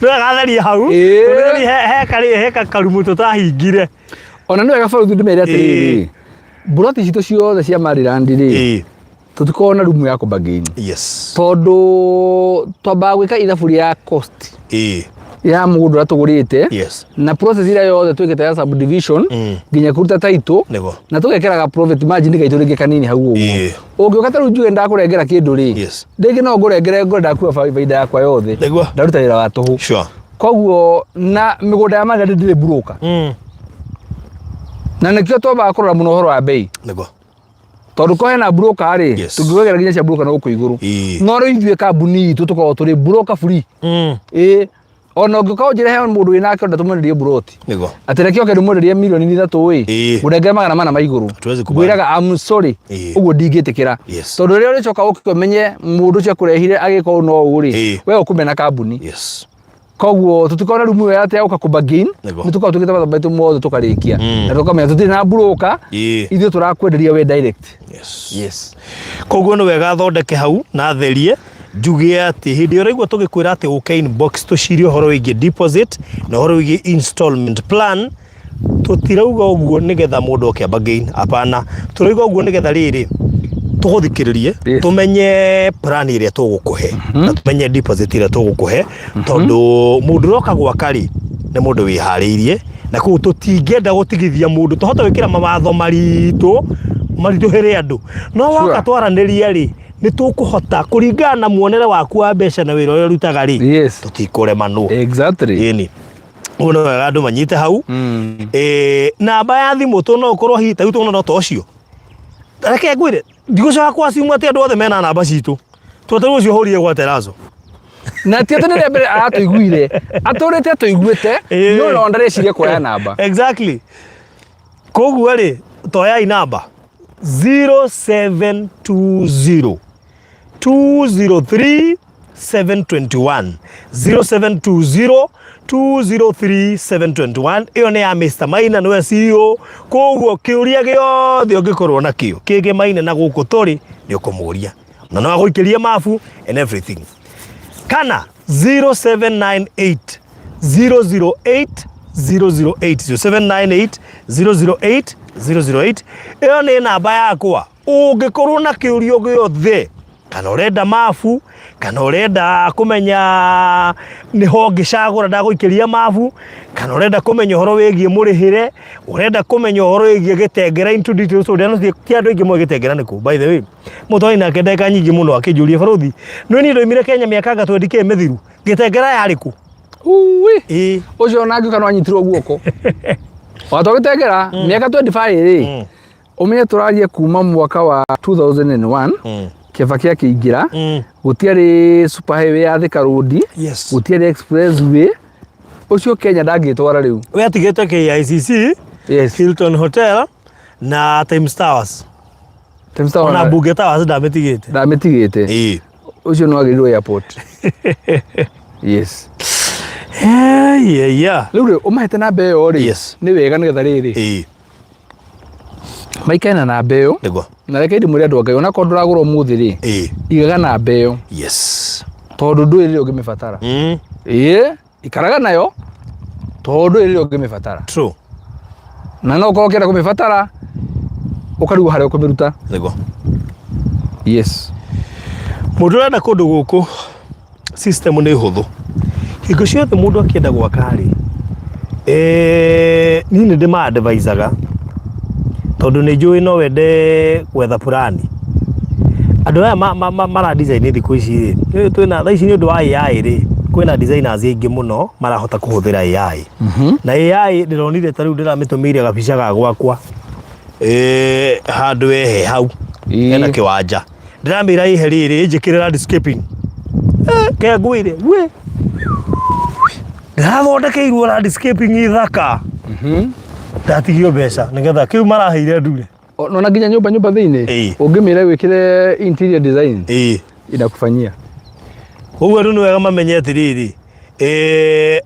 Nwa gathari hau. He karumu tutahingire. Ona no wega baro ndimere atiriri. buroti cito ciothe cia Maryland ri tutikona rumu ya kubagain yes tondu twamba gwika ithabu ria cost ya mundu ratugurite yes na process ira yothe twikite ya subdivision nginya kuruta title na tugekeraga profit margin gaitu ringi kanini hau uguo ungiuka taru njuge ndakurengera kindu ri ndingi no ngurengere ndakuwa faida yakwa yothe ndaruta wira wa tuhu sure koguo na migunda ya Maryland ndire broker na nikio twamba kurora muno horo wa bei tondu ko hena broker ri tungigera nginya cia broker no ku iguru no ri ithue kambuni itu tukorwo turi broker free ona ngikao njire he mundu wina ake nda tumwenderie buroti atire kio kendu mwenderie milioni 3 urenge magana mana maiguru ngwiraga I'm sorry uguo ndingitikira tondu ri uricoka ukimenye mundu cia kurehire agiko no uri we ukumena kambuni koguo tutikona rumu ya ate uka kubagain nituka tukita batho mothe tukarikia na tukamenya tutiri na broker ithio turakwenderia we direct yes koguo no wega thondeke hau na therie njuge ati hindi uraigwa tugikwira ati uke inbox tucirie horo wigi deposit na horo wigi installment plan tutirauga uguo nigetha mundu okiamba gain apana turauga uguo nigetha riri tuguthikiririe tumenye plan iria tugukuhe na tumenye deposit iria tugukuhe tondu mundu roka gwakari ni mundu wihariirie na ku tutingenda gutigithia mundu tuhota wikira mawatho maritu here andu no waka twaraniria ri ni tukuhota kuringana na muonere waku wa mbeca na wira uria rutaga ri tutikuremano exactly ni uno wega andu manyite hau namba ya thimu tu no ukorwo hita itu no tocio reke ngwire ndigucoka kwa simu ati andu othe mena namba citu tweterwo cio horie gwa terazo na tiete ne mbere atuiguire aturite atuiguite no no ndarecirie kuoya namba exactly koguo ri toya inamba 0720 203 721 0720 203 721 iyo ni ya Mr. Maina no CEO koguo kiuria giothe ungikorwo na kio kige Maina na guku turi ni ukumuria na no aguikiria mafu and everything kana 0798 008 008 0798 008 008 iyo ni namba yakwa ungikorwo na kiurio giothe kana urenda mafu kana urenda kumenya ni ho ngicagura ndaguikiria mafu kana urenda kumenya horo wigie murihire urenda kumenya horo wigie gitengera into details urenda ti andu ingi mwe gitengera niku by the way mutoi na kendeka nyingi muno akijuria baruthi no ni ndoimire Kenya miaka gatwe ndike mithiru gitengera yariku uwi ucio nangi kana anyitirwo guoko wato gitengera miaka 25 ri umenye turarie kuma mwaka wa 2001 Kibaki akiingira gutiari super highway ya Thika Road gutiari expressway ucio Kenya ndangitwara riu we atigete KICC Hilton Hotel na Times Towers na Bunge Towers ndametigite ucio no agirirwo airport yes riu umahete na mbeo ri ni wega nigetha riri maikaina na mbeo na reke ndi muri andu ngai ona ko nduragura umuthi ri igaga na mbeo tondu ndu iri ungimifatara ikaraga nayo tondu iri ungimifatara true na no ko kira kumifatara ukarigu hare kumiruta yes mundu renda kundu guku system ni huthu hingo ciothe mundu akienda gwakari nini ndima advisaga tondu ni njui no wende gwetha purani andu aya mara design thiku ici ri twina tha ici ni undu wa AI ri kwina designers aingi muno marahota kuhuthira AI na AI ndironire ta riu ndiramitũmĩire gabica ga gwakwa handu ehe hau hena kiwanja ndiramira ihe riri njikire landscaping ke ngwire we ndathondekeirwo landscaping ithaka ndatigio mbeca nigetha kiu maraheire ndure nona nginya nyumba thiini ungimira wikire interior design inakufanyia uguo ndu wega mamenye atiriri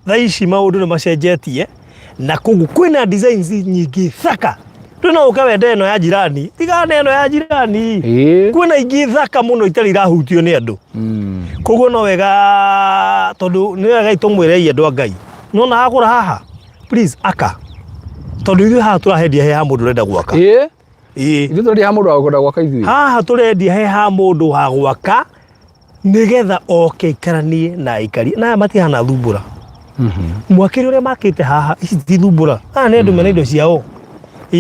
tha ici maundu ni macenjetie na kugu kwina designs nyingi thaka twina uka wende eno ya jirani tigane eno ya jirani kwina ingi thaka muno itari rahutio ni andu kugu no wega tondu ni wega itumwire andu Ngai nona agura haha please aka tondu ithu ha turahendia he ha mundu renda gwaka ithu turendia mundu wa gwaka gwaka ithuĩ haha turendia he ha mundu wa gwaka nigetha oke ikaranie na aikari na matihana thumbura mwakiri uria makite haha ici ti thumbura haha nĩ andũ mena indo ciao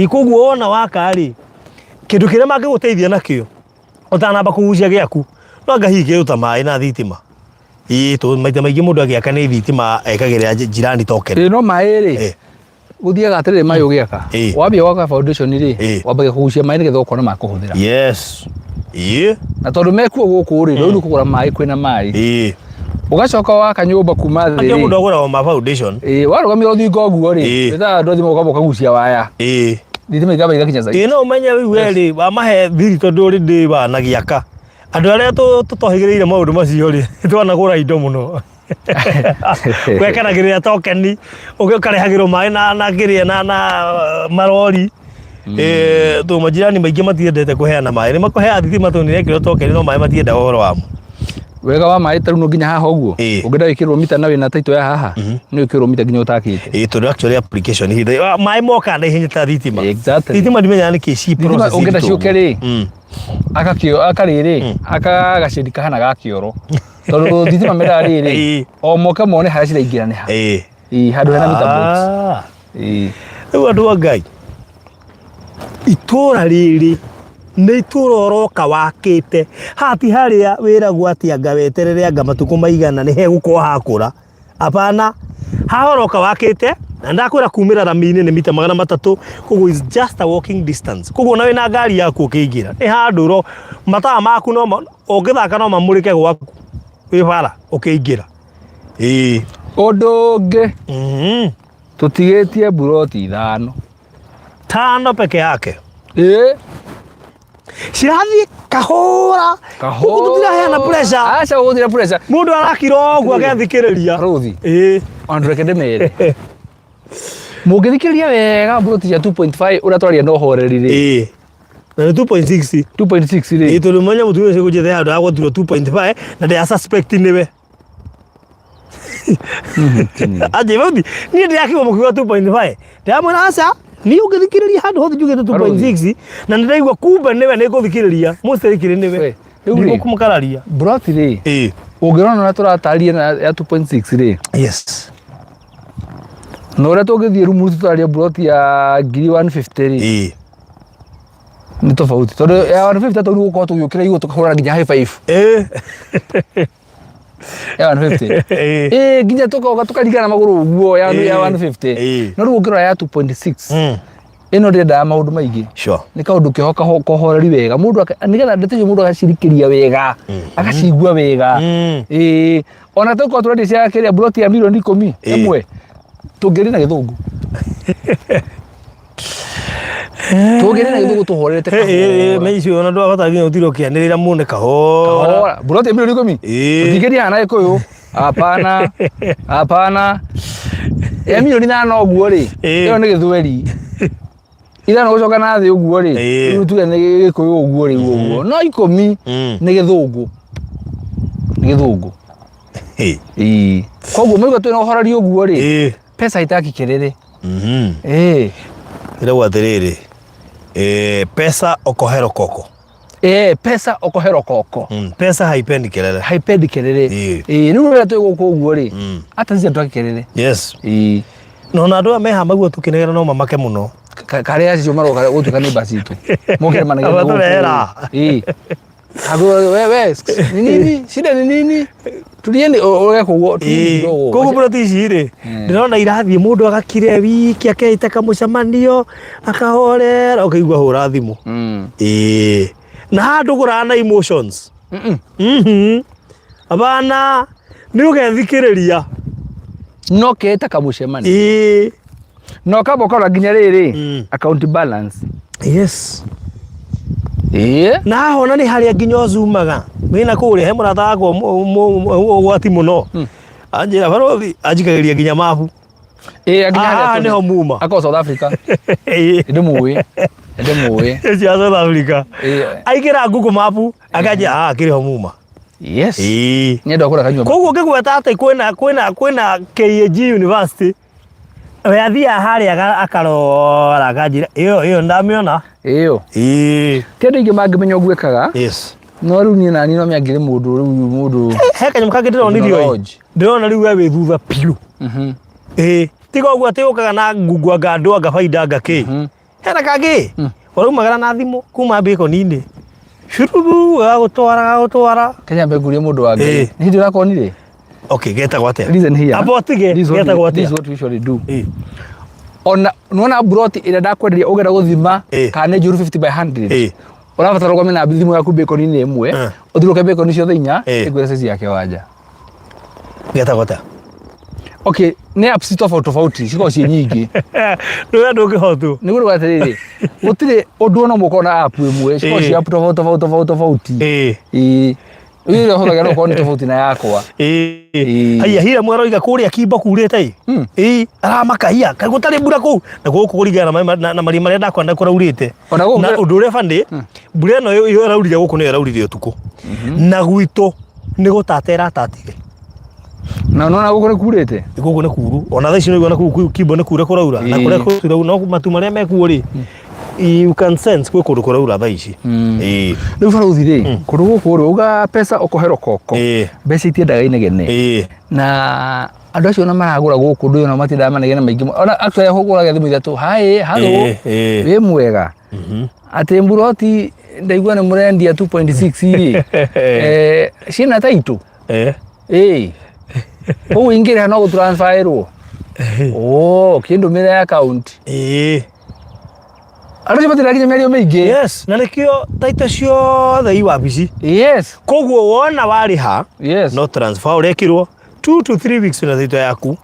koguo wona waka rĩ kĩndũ kĩrĩa mangĩgũteithia nakĩo ũtanamba kũgucia gĩaku no anga hihi kĩruta maĩ na thitima to maita maingĩ mũndũ agĩaka nĩ thitima ekagĩrĩra jirani token no maĩ rĩ gũthiaga atĩrĩrĩ maĩ ũgĩaka wambia gwaka foundation rĩ wambagia kũgucia maĩ nĩgetha ũkona ma kũhũthĩra yes na tondũ mekuo gũkũ rĩ rĩu nĩ kũgũra maĩ kwĩna maĩ ugacoka waka nyũmba kuma thĩ rĩ mũndũ agũra ma foundation warũgamia rũthingo ũguo rĩ wĩthaga ndũthima ũkamba ũkagucia waya thitima ikamba igakinya zaidi no ũmenye wĩu rĩ wamahe thiri tondũ rĩ ndĩ wanagiaka andũ arĩa tũtohĩgĩrĩire maũndũ macio rĩ twanagũra indo mũno wekanagĩrĩra tokeni ũkarehagĩrwo maĩ na kĩrĩa na marori to majirani maingĩ matiendete kũheana maĩ nĩ makũheaga thitima tondũ nĩrekĩrwo tokeni no maĩ matienda ũhoro wamo wega wa maĩ tarũ no nginya haha ũguo ũngĩenda wĩkĩrwo mita na wĩna taito ya haha nĩ wĩkĩrwo mita nginya ũtakĩte tondũ actually application maĩ moka na ihenya ta thitima exactly thitima ndimenyaga nĩkĩ ci process ũngĩenda ciũke rĩ akarĩrĩ akagacĩri kahana ga kĩoro tondũ thitima mera rĩrĩ o moke mone harĩa ciraingĩra nĩ ha handũ hena mita box rĩu andũ a Ngai itũra rĩrĩ nĩ itũra ũroka wakĩte hati harĩa wĩragwo atĩ anga weterere anga matukũ maigana nĩ hegũkorwo hakũra apana hahoroka wakĩte na ndakwĩra kumĩra rami-inĩ nĩ mita 300 koguo is just a walking distance koguo na wĩna ngari yaku ũkĩingĩra nĩ handũ matawa maku no ũngĩthaka no mamũrĩke gwaku wĩ bara ũkĩingĩra ũndũ ũngĩ tũtigĩtie mburoti 5 peke yake cirathiĩ kahũra gũtiraheana pressure aca gũtira pressure mũndũ arakira ũguo agethikĩrĩria ruthi andũ reke ndĩmere mũngĩthikĩrĩria wega mburoti cia 2.5 ũrĩa twaria no horeri rĩ na 2.6 rĩ tondũ mwanya mũtumia ũcio gũthiĩ handũ agũtirwo 2.5 na ndĩa suspect nĩwe aje vauti niĩ ndĩrakĩgwo mũkiuga 2.5 ndĩramwĩra aca ni ũngĩthikĩrĩria handũ hothe njugĩte 2.6 na ndĩraigua kumbe nĩwe nĩngũthikĩrĩria mũcitĩrĩkĩrĩ nĩwe nĩgũkũmũkararia mburoti rĩ ũngĩrona ũrĩa tũratarĩria ya 2.6 rĩ yes na ũrĩa tũngĩthiĩ rumu tũtarĩria mburoti ya 150 rĩ nĩ tofauti tondũ ya 150 tondũ gũkorwo tũgĩũkĩra igũrũ tũkahũra nginya high five ya 150 nginya tũkarigana magũrũ ũguo ya 150 no rĩu ũngĩrora ya 2.6 ĩno ndĩendaga maũndũ maingĩ nĩ kaũndũ kĩho kohoreri wega mũndũ nĩgetha ndeto icio mũndũ agacirikĩria wega agacigua wega ona tũkorwo tũrendia cia kĩrĩa mburoti ya mirioni 10 ĩmwe tũngĩrĩ na gĩthũngũ tũngĩrĩ na gĩthũngũ tũhorerete kahora icio ona ndwabata nginya ũtiro kĩanĩrĩra mũne kahora mburoti ya mirioni 10 ũtingĩria hana Gĩkũyũ hapana ya mirioni 5 ũguo rĩ ĩyo nĩ Gĩthweri ithano gũcoka na thĩ ũguo rĩ rĩu tuge nĩ Gĩkũyũ ũguo rĩ ũguo no 10 nĩ Gĩthũngũ koguo mũigo twĩna ũhoreri ũguo rĩ pesa itakĩkĩrĩrĩ ĩrauga atĩrĩrĩ pesa okohero koko pesa okohero koko pesa haipendi kelele rĩu rĩrĩa twĩ gũkũ ũguo rĩ hata cia twakĩkĩrĩrĩ yes no na andũ meha maguo tũkĩnegera no mamake mũno karĩa acio maroka gũtuĩka nĩ mbaci itũ mokĩre manegera wewe nini shida ni nini tulieni oya koguo mburoti ici rĩ ndĩrona irathiĩ mũndũ agakire wiki akeita kamũcemanio akahorera ũkaigua hũra thimũ na handũ gũraga na emotions abana nĩ ũgethikĩrĩria no keta kamũcemanio no kamba ũkarora nginya rĩrĩ account balance yes na hona nĩ harĩa nginya ũzumaga wĩna kũrĩa he mũrata wakwa ũgwati mũno anjĩra barothi anjikagĩria nginya mabu nĩho muma akoo South Africa ndĩmũĩ cia South Africa aingĩra Google mapu akanjĩra kĩrĩho muma yes nyenda kũra kanyua koguo ngĩgweta atĩ kwĩna KAG University we athia haria akarora ganjira iyo ndamiona iyo kende ingi mangimenya ogwekaga yes no riu ni nani no miangire mundu he kanyum kangi ndironithio ndirona riu we wi thutha piu tiga ogwo ati ukaga na ngungwa ngandu ngabaida ngaki hena kangi warumagara na thimu kuma Bacon-ini shururu gutwara Kenya mbengurie mundu wa ngai ni ndirakonire okay geta gwate reason here apotige geta gwate this is what we usually do ona nuona broti ira ndakwenderia ugera guthima kana njuru 50 by 100 urabatara gomena thimu yaku Bacon-ini imwe uthiruke Bacon cio thinya igwira size yake wanja geta gwate okay ni apps tofauti ciko ci nyingi ndio ndungihotu niguo gwatiriri gutire undu ono mukona app imwe ciko ci app tofauti Ile hoga no koni tofauti na yakwa. Aya hira mwaro iga kuria kimba kurete. Aramaka iya kagutari mbura ku. Na guku kurigana na mari mari ndakwanda kuraurite. Na undu ure bande mbura no yo raurire guku no raurire utuku. Na gwito ni gutatera tatige. Na nona guku kurete. Guku ne kuru. Ona thaici no igona ku kimba ne kura kuraura. Na kura kura no matu mari mekuori. You can sense kwe kundu kuraura thaici. Riu bara uthire kundu guku uga pesa ukohero koko. Mbeca itiendaga inegene. Na andu acio na maragura guku ndu na matinda manegene maingi. Ona actually huguraga thimu ithatu. Hai, hello. We mwega. Ati mburoti ndaigua ni murendia 2.6 cina taitu. Huu ingire no gutransferwo. Kindu mire account. Aro cibatira kinya mĩario mĩingĩ. Yes, na nikio taita ciothe iwabici. Yes. Koguo wona wariha, no transfer urekirwo 2 to 3 weeks na taito yaku.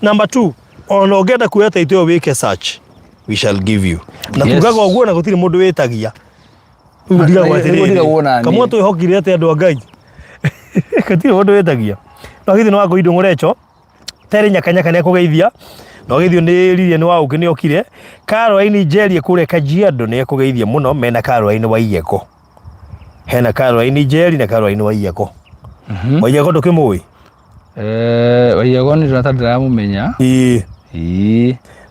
Number 2, ona ungenda kuya taito yo wike search, we shall give you. Na kugaga uguo na gutiri mundu wetagia. Ndiga gwatiriri. Kamwe tu ihokire ate andu Ngai. Katiri mundu wetagia. No githi no wako indo ngorecho. Tere nyakanyaka ne kugeithia. No githio ni ririe ni wa ukini okire Caroline Njeri kure Kajiado ni kugeithia muno mena Caroline Waiyeko hena Caroline Njeri na Caroline Waiyeko Waiyeko ndukimui Waiyeko ni tunataka mumenya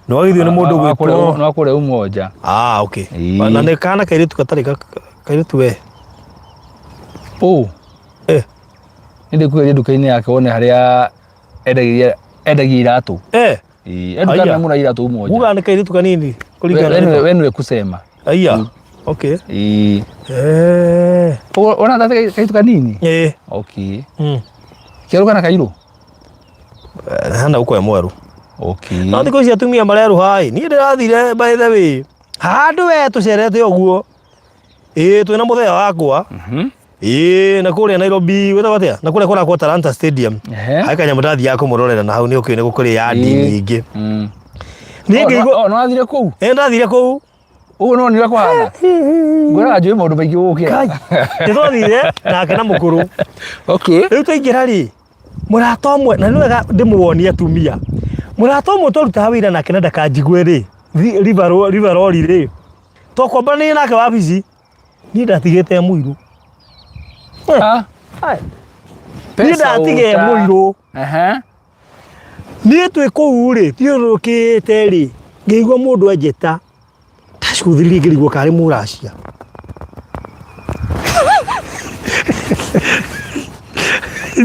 no githio ni mundu gwitwo no akure umoja okay na ne kana kairitu katari kairitu we ndi kugeria duka-ini yake wone haria endagia iratu eduka na muna iratu umoja uga ni kairitu kanini kulingana wenwe kusema aya okay ona tata kairitu kanini okay kiaruka na kairu hana uko ya mweru okay na ndiko cia tumia mareru hai ni ndirathire by the way handu we tucerete oguo twina muthea wakwa na kuria Nairobi wetha watia na kuria kwa Talanta Stadium hakanya mutathi yako murorera na hau ni ukine gukuri yadi nyingi ni ngigo no athire ku ndathire ku ugo no nira kwahana ngora ajwe maundu maingi gukira ndithire na kana mukuru okay riu tuingira ri murato mwe na niwega ndimuwoni atumia murato mwe toruta wira na kina ndakajigwe ri riveroli ri tokombani nake wabici ni ndatigite muiru pesa ndatige muiru ni twi kuu ri thiurukite ri ngigwa mundu ajeta tacikuthiri ngirigwo kari muracia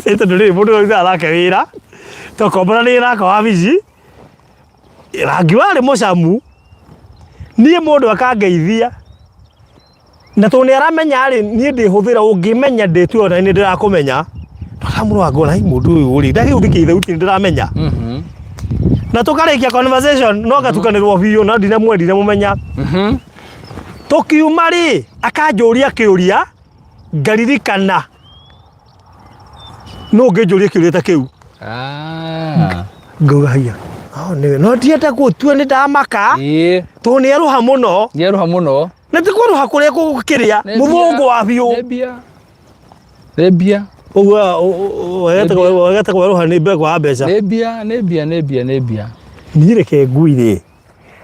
ito ndiri mundu uyu arake wira tokombana ni nake wabici rangi wari mucamu ni mundu akangeithia na to ni aramenya ri ni ndihuthira ungimenya nditio na ni ndirakumenya ndakamuru wangu na mundu uyu ri ndagi uthikithe uti ndiramenya na tukarikia conversation no gatukanirwo biu na ndina mwendire mumenya tukiuma ri akanjuria kiuria ngaririkana no ngejuria kiuria ta kiu ngauga haya no ndienda gutua ni ndamaka to ni aruha muno na tikuruha kuria gukiria muthungu wa biu rebia wageta kwa ruha ni mbego wa mbeca nebia ni reke nguire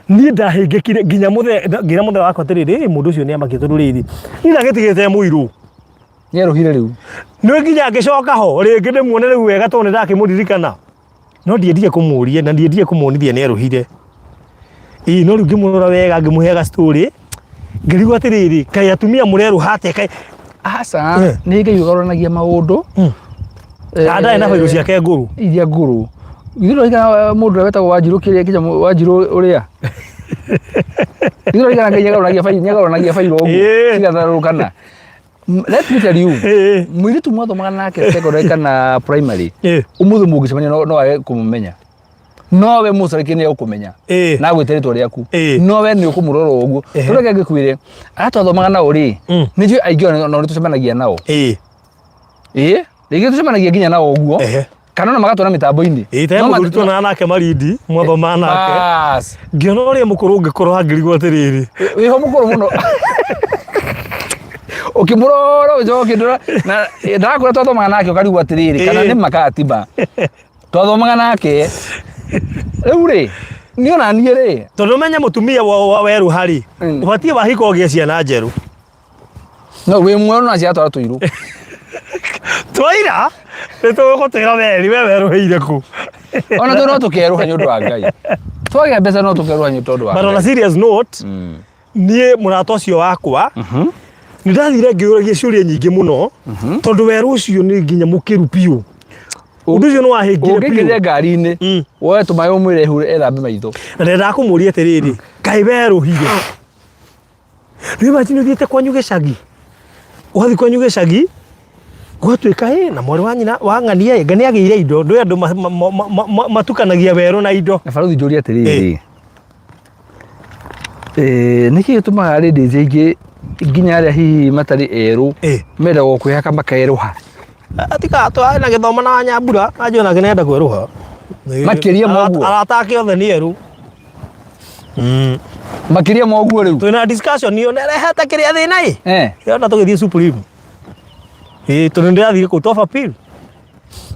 ni ndahingikire nginya muthe wakwa tiriri mundu ucio ni amakie tondu riri ni ndagetigite muiru ni aruhire riu ni nginya ngicoka ho ringi ndimuone riu wega tondu ndakimuririkana no ndiendie kumuria na ndiendie kumonithia ni eruhire no riu ngimurora wega ngimuhega story ngirigwa atiriri kai atumia mureruhate kai asa ni ngiyugaranagia maundu ada ena bairo ciake nguru iria nguru Githiro ika mundu wetagwo Wanjiru kiria kinya Wanjiru uria Githiro ika nyagaranagia fairo ogu cigatharukana. Let me tell you, mwiritu mwathomana nake secondary kana primary umuthu mungicemania no age kumumenya nowe mucariki ni ukumenya na gwiteritwo riaku nowe ni ukumurora ogu tureke ngikwire aratwathomaga na uri nijui aingi no tucemanagia nao rigi tucemanagia nginya nao oguo kana na magatwara mitambo-ini no matutona nake marindi mwathoma nake ngiona uri mukuru ngikorwo ngirigwo atiriri wiho mukuru muno ukimurora ujoke ndora na ndakura twathomaga nake ukarigwo atiriri kana ni makatiba twathomaga nake riu ri niona nie ri tondu menya mutumia wa weru hari ubatie wahiko ogie ciana njeru no wi mweru na cia twara tuiru twaira nitugutira weri we weruhire ku ona tu no tukeruha ni undu wa Ngai twage mbeca no tukeruha ni undu wa Ngai. But on a serious note nie murata ucio wakwa ndathire ngiuragia ciuria nyingi muno tondu weru ucio ni nginya mukiru piu undu ucio no wahingire piu ugikire ngari-ini woe tumayo mwire hure ethambe maitho na ndenda kumuria atiriri kai weruhire ni imagine thiete kwanyu gicagi ugathi kwanyu gicagi gwatuika na mwari wa nyina wa ng'ania ngani agire indo ndu andu matukanagia weru na indo na baruthi njuria atiriri niki gitumaga ladies aingi nginya aria hihi matari eru menda gukwihaka makeruha atika atwa na githoma na Nyambura ajona nginenda kweruha makiria moguo aratake othe ni eru makiria moguo riu twina discussion ni onarehete kiria thina yona tugithie Supreme tondu ndirathie ku top appeal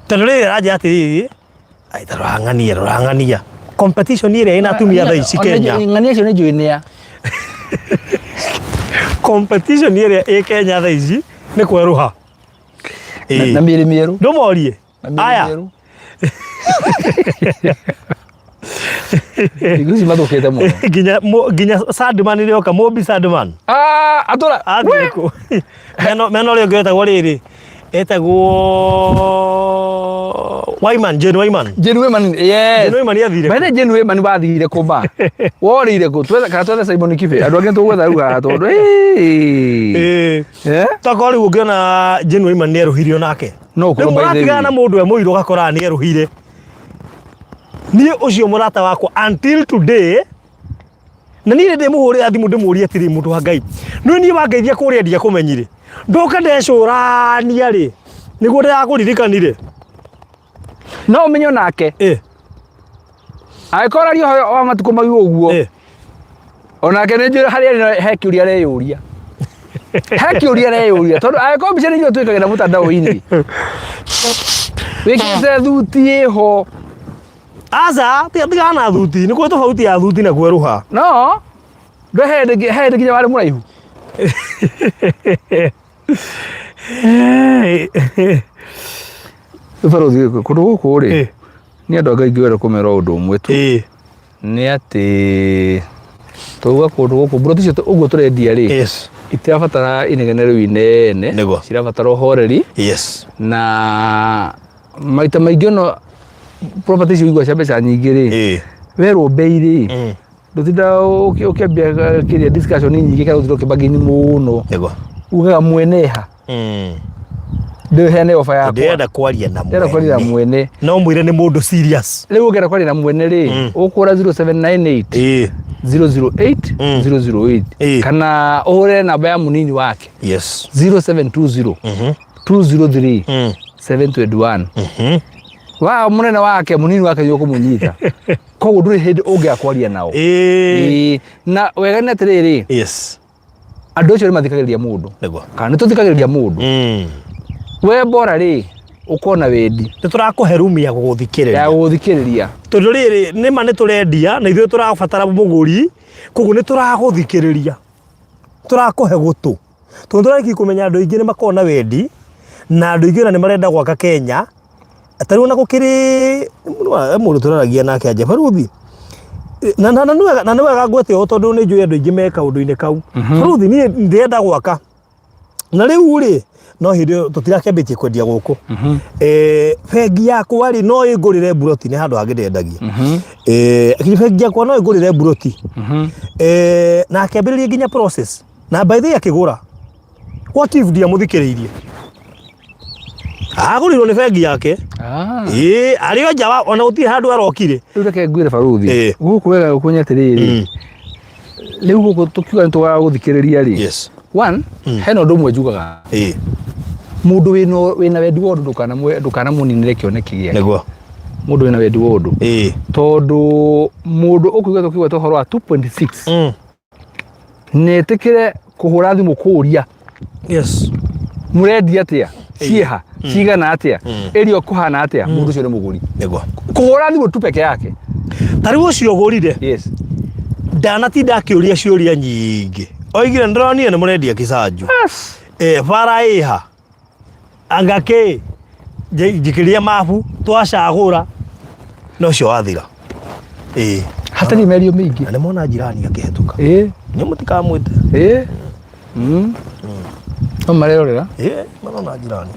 tondu riri raja atiriri ai tarang'ania competition iria ina atumia thaa ici Kenya ng'ania icio ni njui nia competition iria i Kenya thaa ici ni kweruha na miri mieru ndumorie aya igusi mathukite muno ginya Sadman rio ka Mobi Sadman atura athiko meno rio getagwo riri etagwo Waiman Jane Waiman yes Jane Waiman yathire bene Jane Waiman bathire kuba worire ku twetha Simon Kibe andu angi tugwetha ruga tondu takori ungiona Jane Waiman ni eruhirio nake no kurumbaithia na mundu e muiru gakora ni eruhire ni ucio murata wakwa until today na ni ndi muhuri athimu ndimuria atiri mundu wa Ngai no ni wangeithia kuria ndia kumenyire ndoka ndecurania ri niguo ndakurikanire no menyo nake aikorario wa matuko magu uguo onake ni njira haria he kiuria reyuria he kiuria reyuria tondu aiko mbica ni twikagira mutandao-ini wikite thuti iho aza tiga na thuti ni kwa tofauti ya thuti na kweruha no ndo hende kinya wale muraihu baruthi kundu guku ri ni andu angai ngwira kumera undu umwe tu ni ati tuga kundu guku bro ticio uguo turendia ri itirabatara inegene riu inene cirabatara uhoreri na maita maingi ono property cio igwa cia mbeca nyingi ri werwo bei ri ndutinda ukiambia kiria discussion nyingi kana utinda ukibagini muno ugaga mweneha ndeheane ofa yakwa ndenda kwaria na mwene no mwire ni mundu serious riu ugera kwaria na mwene ri ukura 0798 008 008 kana uhure namba ya munini wake 0720 203 721 wa munene wake munini wake yuko munyita koguo nduri hindi ungiakwaria nao na wega ni atiriri andu acio ni mathikagiriria mundu kana ni tuthikagiriria mundu we bora ri ukona wendi ni turakuhe room ya guthikiriria tondu riri ni ma ni turendia na ithuĩ turabatara muguri koguo ni turaguthikiriria turakuhe gutu tondu turariki kumenya andu aingi ni makona wendi na andu aingi ni marenda gwaka Kenya atari na gukiri mundu turaragia nake anje baruthi na nwe gagwete o tondu ni njui andu ingi meka undu-ini kau baruthi ni ndenda gwaka na riu ri no hindi tutirakiambitie kwendia guku bengi yakwa ri no igurire buroti ni handu hangi ndendagia bengi yakwa no igurire buroti na akiambiriria nginya process na by the way akigura what if dia muthikiriirie agurirwo ni bengi yake ario nja ona uti handu arokire riu reke ngwire baruthi guku wega gukunya atiriri riu guku tukiuga nitwa guthikiriria ri yes one hena undu mwe njugaga mundu wina wendi wa undu ndukana muninire kioneki giake niguo mundu wina wendi wa undu tondu mundu ukuiga tukiuga tuhoro wa 2.6 netikire kuhura thimu kuria yes murendi atia cieha cigana atia erio kuhana atia mundu cio ni muguri niguo kuhura thimu tu peke yake tari ucio ugurire yes ndanatinda akiuria ciuria nyingi oigire ndronie ni murendia kicanju bara iha angake jikiria mabu twacagura no cio wathira hatari merio mingi na mona jirani akihituka ni mutikamwite no marerorera marona jirani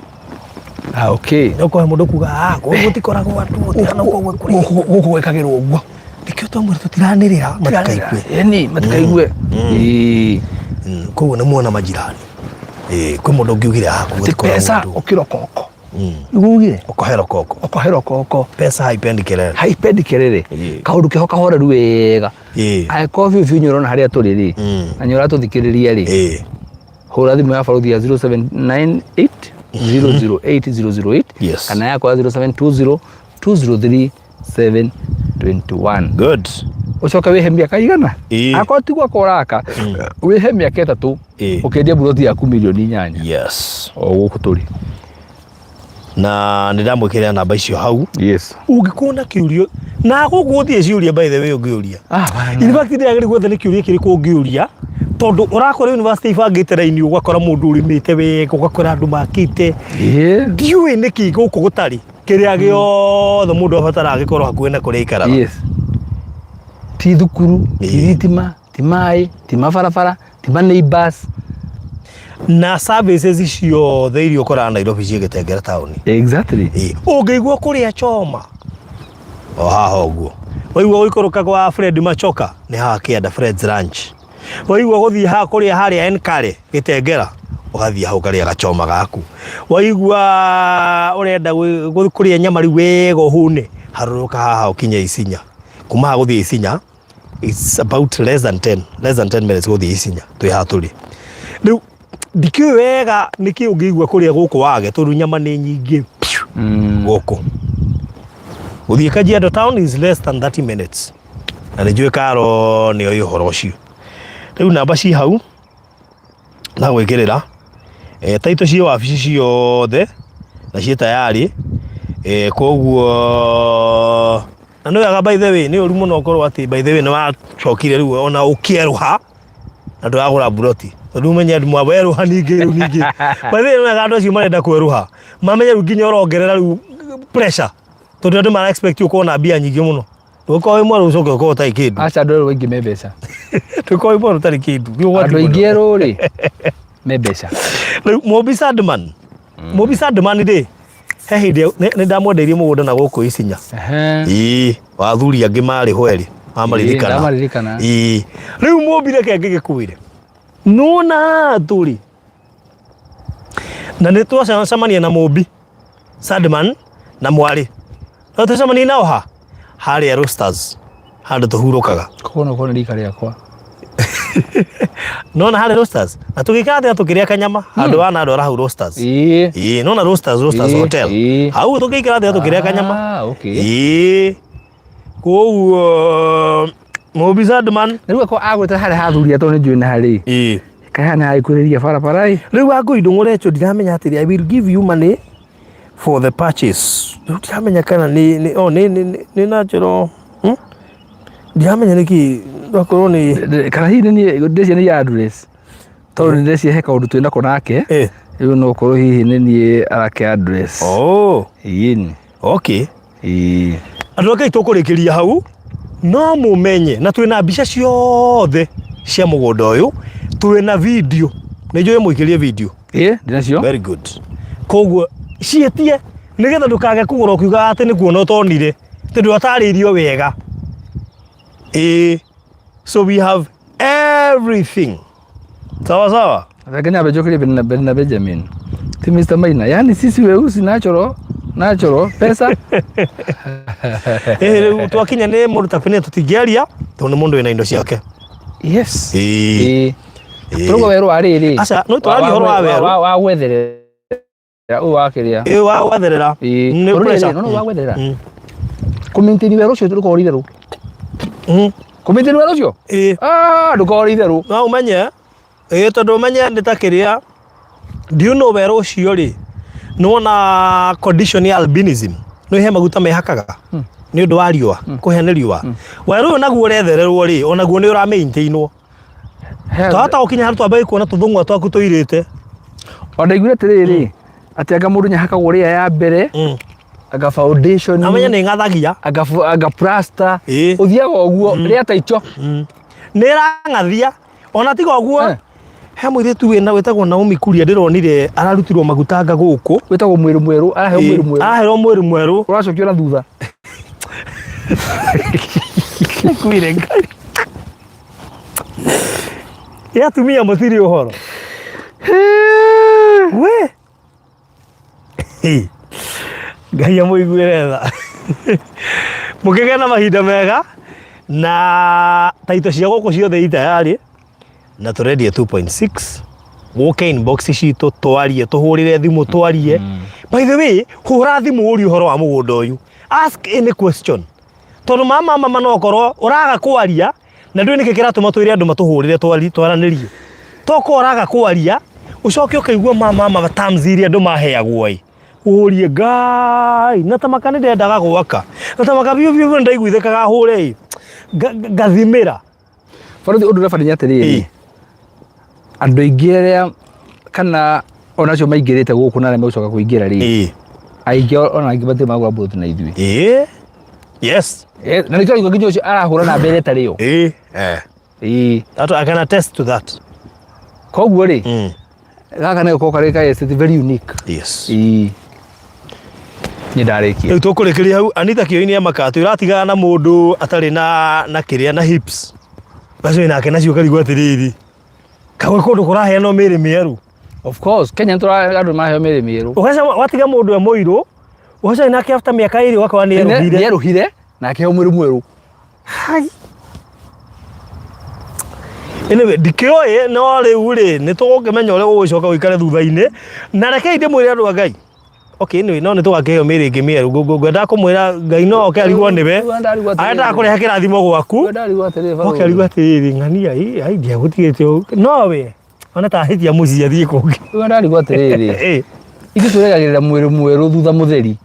okay no kwa mundu kuga ko gutikoragwo atu tirana ko guku gwekagirwo uguo ikio tomwe tutiranirira matikaigwe yani matikaigwe koguo ni muona majirani kwi mundu ngiugire gutikoragwo pesa ukirokoko igugire okohero koko pesa haipendi kelele kaundu keho kahoreru wega ai coffee funyurona haria turi ri na nyora tuthikiriria ri hura thimu ya baruthi ya 0798 008008 kana yakwa 0720 203 721 good ucoka wihe miaka igana akotigwa koraka wihe miaka 3 ukendia burothi yaku milioni 8 yes o guku turi na ndamwikiria namba icio hau yes ungikuna kiurio na guguthie ciuria by the way ungiuria in fact ndiragiri gwetha ni kiuria kiri kungiuria tondu urakora university ibangite raini ugakora mundu urimite wega ugakora andu makite ndiwe niki guku gutari kiria giothe mundu abatara agikorwo hakuhe na kuria ikara yes ti thukuru ti thitima ti mai ti mabarabara ti neighbors na services icio theirio kora Nairobi cigitengera town exactly ungeigua kuria choma haha uguo waigua uikoroka kwa Fred Machoka ni haha kienda Fred's Ranch waigua guthii haha kuria haria Enkare gitengera ugathii hau karia gachoma gaku waigua urenda kuria nyama ri wega hune haruruka haha ukinya Isinya kuma guthii Isinya it's about less than 10 minutes guthii Isinya twi haha turi riu dikio wega niki ungigwa kuria guku wage tondu nyama ni nyingi guku uthii Kajiado town is less than 30 minutes na njui karo ni oyo horo cio riu namba ci hau na gwikirira taito cio wabici ciothe na cie tayari koguo na no yaga by the way ni uri muno korwo ati by the way ni wacokire riu ona ukieruha na nduragura buroti tondu menye andu mwaberuha ningi by the way andu acio marenda kweruha mamenye riu nginya urongerera riu pressure tondu andu mara expect ukona mbia nyingi muno uko imwe ucoke uko utai kindu acha andu wengi mebesa tuko imwe utari kindu andu ingi ruri mebesa Mobi Sadman ndi he hindi ni ndamwendeirie mugunda na guku Isinya wathuri angi mari hweri amaririkana riu Mobi reke ngigikuire nona turi na nitwacemania na Mobi Sadman na mwari no tucemania nao haria Roosters handu tuhurukaga kono rika riakwa nona haria Roosters na tugikatha tukiria kanyama handu wana andu arahu Roosters nona Roosters hotel hau tugikatha tukiria kanyama okay koguo Mobi Sadman riu ko agweta haria hathuria to ni njui na hari kahana aikuriria barabara riu agui ndungurecho ndiramenya atiri I will give you money for the purchase ndiramenya kana ni natural ndiramenya niki ndakorwo ni kana hihi ni ndeci ni address to ni ndeci he kaundu twina ko nake riu no korwo hihi ni arake address yin Okay. Andũ Ngai tũkũrĩkĩria hau no mũmenye na twĩna mbica ciothe cia mũgũnda ũyũ, twĩna video. Nĩ njũĩ mũikĩrie video. Ndinacio. Very good. Koguo ciĩtie nĩgetha ndũkage kũgũra ũkiuga atĩ nĩ kuona ũtonire tondũ atarĩirio wega. So we have everything. Sawa sawa. Kenya bejokerie na Benjamin. Ti Mr. Maina. Yani sisi weusi natural pesa. Twakinya nĩ mũndũ ta Pene tũtingĩaria tondũ nĩ mũndũ wĩna indo ciake. Yes. Turugo weru arĩrĩ. Aca no twaria horo wa weru. Wa gwetherera. Wa kĩrĩa. Wa gwetherera. Nĩ pressure. No wa gwetherera. Kũmaintain weru ũcio tũruko itherũ. Kũmaintain weru ũcio? Ndũkori itherũ. No ũmenye. Tondũ ũmenye nĩ ta kĩrĩa. Do you know weru ũcio rĩ? Nĩwona condition ya albinism. No ihe maguta mehakaga. Nĩ ũndũ wa riũa, kũhe nĩ riũa. Weru ũyũ naguo ũrethererwo rĩ, onaguo nĩ ũramaintainwo. Twahota gũkinya harĩ twambaga kuona tũthũng'wa twaku tũirĩte. Ndaiguire atĩrĩrĩ, atĩ anga mũndũ nĩahakagwo ũrĩa ya mbere, anga foundation, amenya nĩ ng'athagia, anga plaster, ũthiaga ũguo rĩa taicho. Nĩ ĩrang'athia, ona tiga ũguo. He mũirĩtu wĩna wĩtagwo Naomi Kuria ndĩronire ararutirwo maguta anga gũkũ. Wĩtagwo mwĩrĩ mwerũ, araheo mwĩrĩ mwerũ. Araheo mwĩrĩ mwerũ. Ũracokio na thutha. Kuire Ngai. Ya tumia mũthiri ũhoro. We. Ngai amũiguĩre tha. Mũkĩgĩa na mahinda mega na taito cia gũkũ ciothe itayarĩ na tũrendia 2.6. Woke inbox citũ twarie, tũhũrĩre thimũ twarie. By the way, hũra thimũ ũri ũhoro wa mũgũnda ũyũ. Ask any question. Tondũ mama no korwo ũraga kwaria na ndũĩ nĩkĩ kĩratũma twĩre andũ matũhũrĩre twaranĩrie. Toko ũraga kwaria ucoke ũkaigua mama terms iria andũ maheagwo ĩ. Ũrie Ngai na tamaka nĩ ndendaga gwaka. Na tamaka biũ ndaiguithĩkaga hũre ĩ. Gathimĩra. Borithi ũndũ ũrabania atĩrĩrĩ. Andũ aingĩ arĩa kana onacio maingĩrĩte gũkũ na arĩa megũcoka kũingĩra rĩ. Aingĩ ona aingĩ matirĩ magũra boat na ithuĩ. Yes. Na nĩkĩo nginya ũcio arahũra na mbere tarĩyo. I can attest to that. Koguo rĩ. Gaka nĩ gũkorwo karĩ ka estate very unique. Yes. Nĩ ndarĩkia. Rĩu tũkũrĩkĩria hau Anita Kĩoi ya makatũ ĩratigana na mũndũ atarĩ na kĩrĩa na hips. Gacio nake nacio karigwo atĩrĩrĩ. Kawe kũndũ kũraheanwo mĩrĩ mĩerũ. Of course, Kenya andũ maheo mĩrĩ mĩerũ. Ũgaca watiga mũndũ e mũirũ, ũgaca nake after mĩaka ĩrĩ wakawa nĩ eruhire. Nĩ eruhire na akĩheo mwĩrĩ mwerũ. Hai. Anyway, ndikĩoĩ no rĩu rĩ nĩ tũgũkĩmenya ũrĩa gũgũcoka ũikare thutha-inĩ na rekei ndĩmwĩre andũ a Ngai. Okay, anyway, no nĩ tũgakĩheo mĩrĩ ĩngĩ mĩerũ. Ngwendaga kũmwĩra Ngai no oke arigwo nĩwe. Arendaga kũrehe kĩrathimo gwaku. Oke arigwo atĩrĩrĩ ng'ania ai ndiagũtigĩte ũũ. No we ona ta hĩtia mũciĩ athiĩ kũngĩ. Ndarigwo atĩrĩrĩ. Ithuĩ tũregagĩrĩra mwĩrĩ mwerũ thutha mũtheri.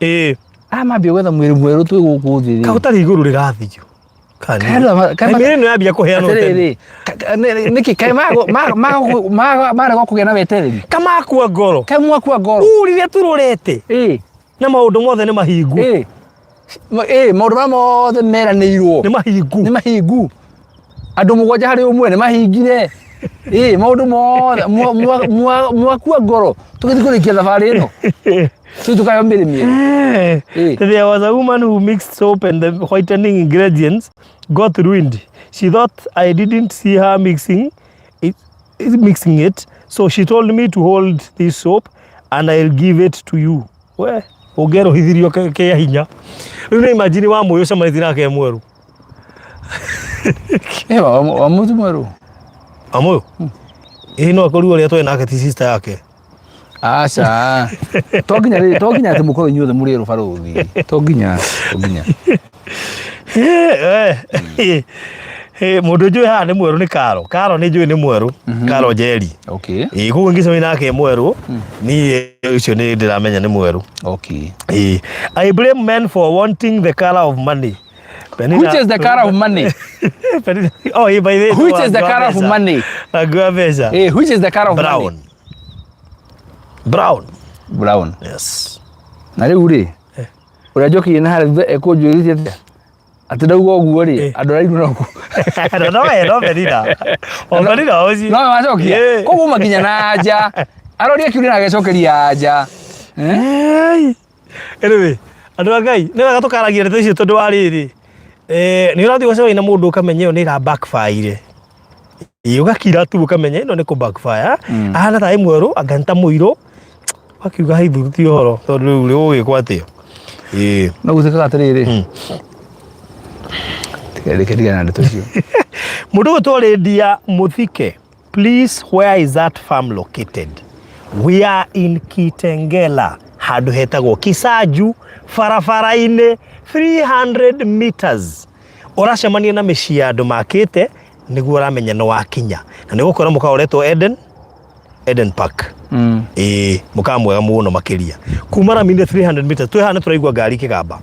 Mambia gwetha mwĩrĩ mwerũ twĩ gũkũ thĩ rĩ. Kaũtarĩ igũrũ rĩgathio. Mĩrĩ nĩ yambia kũheanwo tene. Nĩkĩ kaĩ marega kũgĩa na wetereri. Kamakua ngoro. Kaĩ mwakua ngoro. Rĩrĩa tũrorete. Na maũndũ mothe nĩ mahingu. Maũndũ marĩa mothe meranĩirwo. Nĩ mahingu. Andũ mũgwanja harĩ ũmwe nĩ mahingire. Maũndũ mothe mwakua ngoro. Tũgĩthiĩ kũrĩkia thabarĩ ĩno. Tukaheo mĩrĩ mĩerũ. There was a woman who mixed soap and the whitening ingredients got ruined. She thought I didn't see her mixing it. So she told me to hold this soap and I'll give it to you. We, ũngĩerohithirio kĩa hinya. Rĩu nĩ imagine wa mũyũ ũcemanĩtie nake mwerũ. Wa mũtu mwerũ. Wa mũyũ? No akorirwo ũrĩa twarĩ nake ti sister yake. Aca. Toginya atĩ mũkorwo inyuothe mũrĩ rũbarũthi. Toginya. Mũndũ njũĩ haha nĩ mwerũ nĩ Karo. Karo nĩ njũĩ nĩ mwerũ. Karo Njeri. Okay. Koguo ngĩcemania nake mwerũ. Niĩ ũcio nĩ ndĩramenya nĩ mwerũ. Okay. I blame men for wanting the color of money. Which is the color of money? Oh, by the way. Which is the color of money? Which is the color of money? Brown. Yes. Na rĩu rĩ Njoki na harä ekunjũrĩtie atĩa atĩ ndauga ũguo rĩ andũ araigu noku no Belinda ũci no macokia koguo makinya na nja aroria kiuria na gecokeria nja anyway andũ a Ngai nĩ wega tũkaragia ndeto icio tondũ wa rĩrĩ nĩ ũrathiĩ gũcemania na mũndũ ũkamenya ĩyo nĩ ĩra backfire ũgakira tu ũkamenya ĩno nĩ kũ backfire ahana ta mwerũ anganta mũirũ wakiuga haithu ti ũhoro tondũ rĩu ũgĩkwo atĩa no gũthĩkaga atĩrĩrĩ tigerekeria na ndeto icio mũndũ ũgĩtwo Lydia Muthike, please where is that farm located? We are in Kitengela, handũ hetagwo Kisaju, barabara-inĩ 300 meters. Ũracemania na mĩciĩ ya andũ makĩte nĩguo ũramenya nĩ wakinya, na nĩ gũkora mũkawa ũretwo Eden Park. Mũkawa mwega mũno makĩria kuma na mine 300 meters twĩhana tũraigua ngari kĩgamba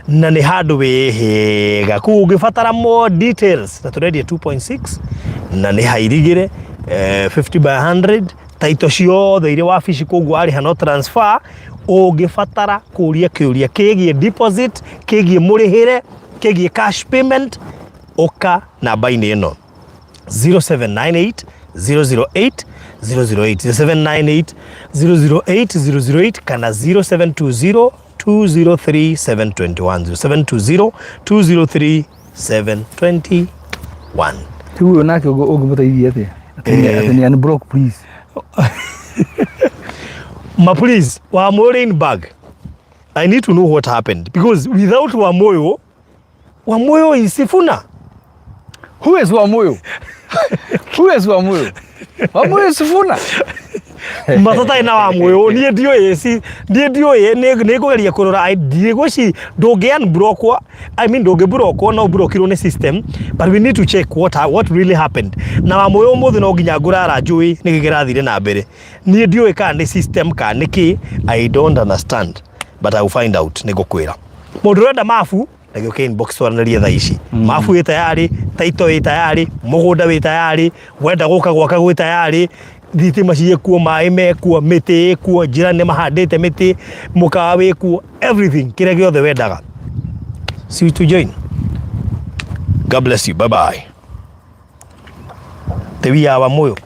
na nĩ handũ wĩhega kũu ũngĩbatara more details na tũrendia 2.6 na nĩ hairigĩre 50 by 100 taito ciothe irĩ wabici koguo arĩha no transfer. Ũngĩbatara kũria kĩũria kĩgiĩ deposit, kĩgiĩ mũrĩhĩre, kĩgiĩ cash payment, ũka namba-inĩ ĩno 0798 008 008 0798 008 kana 0720 203 721 0720 203 721. Tiuyo nake ũngĩmũteithia atĩa atĩ nĩ unblock please please Wamoyo in bag. I need to know what happened because without Wamoyo is Sifuna. Who is Wamoyo? Who is Wamoyo? Wamoyo Sifuna. Matata ina Wamoyo niĩ ndiũĩ nĩ kũgeria kũrora ndigũci ndũngĩ unblockwo. I mean ndũngĩblockwo no ũblokirwo nĩ system, but we need to check what really happened. Na Wamoyo ũmũthĩ no nginya ngũrara njũĩ nĩ gĩkĩrathire na mbere. Niĩ ndiũĩ kana nĩ system kana nĩ kĩ, I don't understand, but I will find out. Nĩ ngũkwĩra mũndũ ũrenda mabu na gĩũke inbox twaranĩrie thaa ici. Mabu wĩ tayari, taito wĩ tayari, mũgũnda wĩ tayari, wenda gũka gwaka gwĩ tayari, thitima ciĩ kuo, maĩ mekuo, mĩtĩ ĩkuo, njĩra nĩ mahandĩte mĩtĩ, mũkawa wĩ kuo, everything kĩrĩa gĩothe wendaga. See you to join. God bless you. Bye bye. Tewi ya Wamoyo.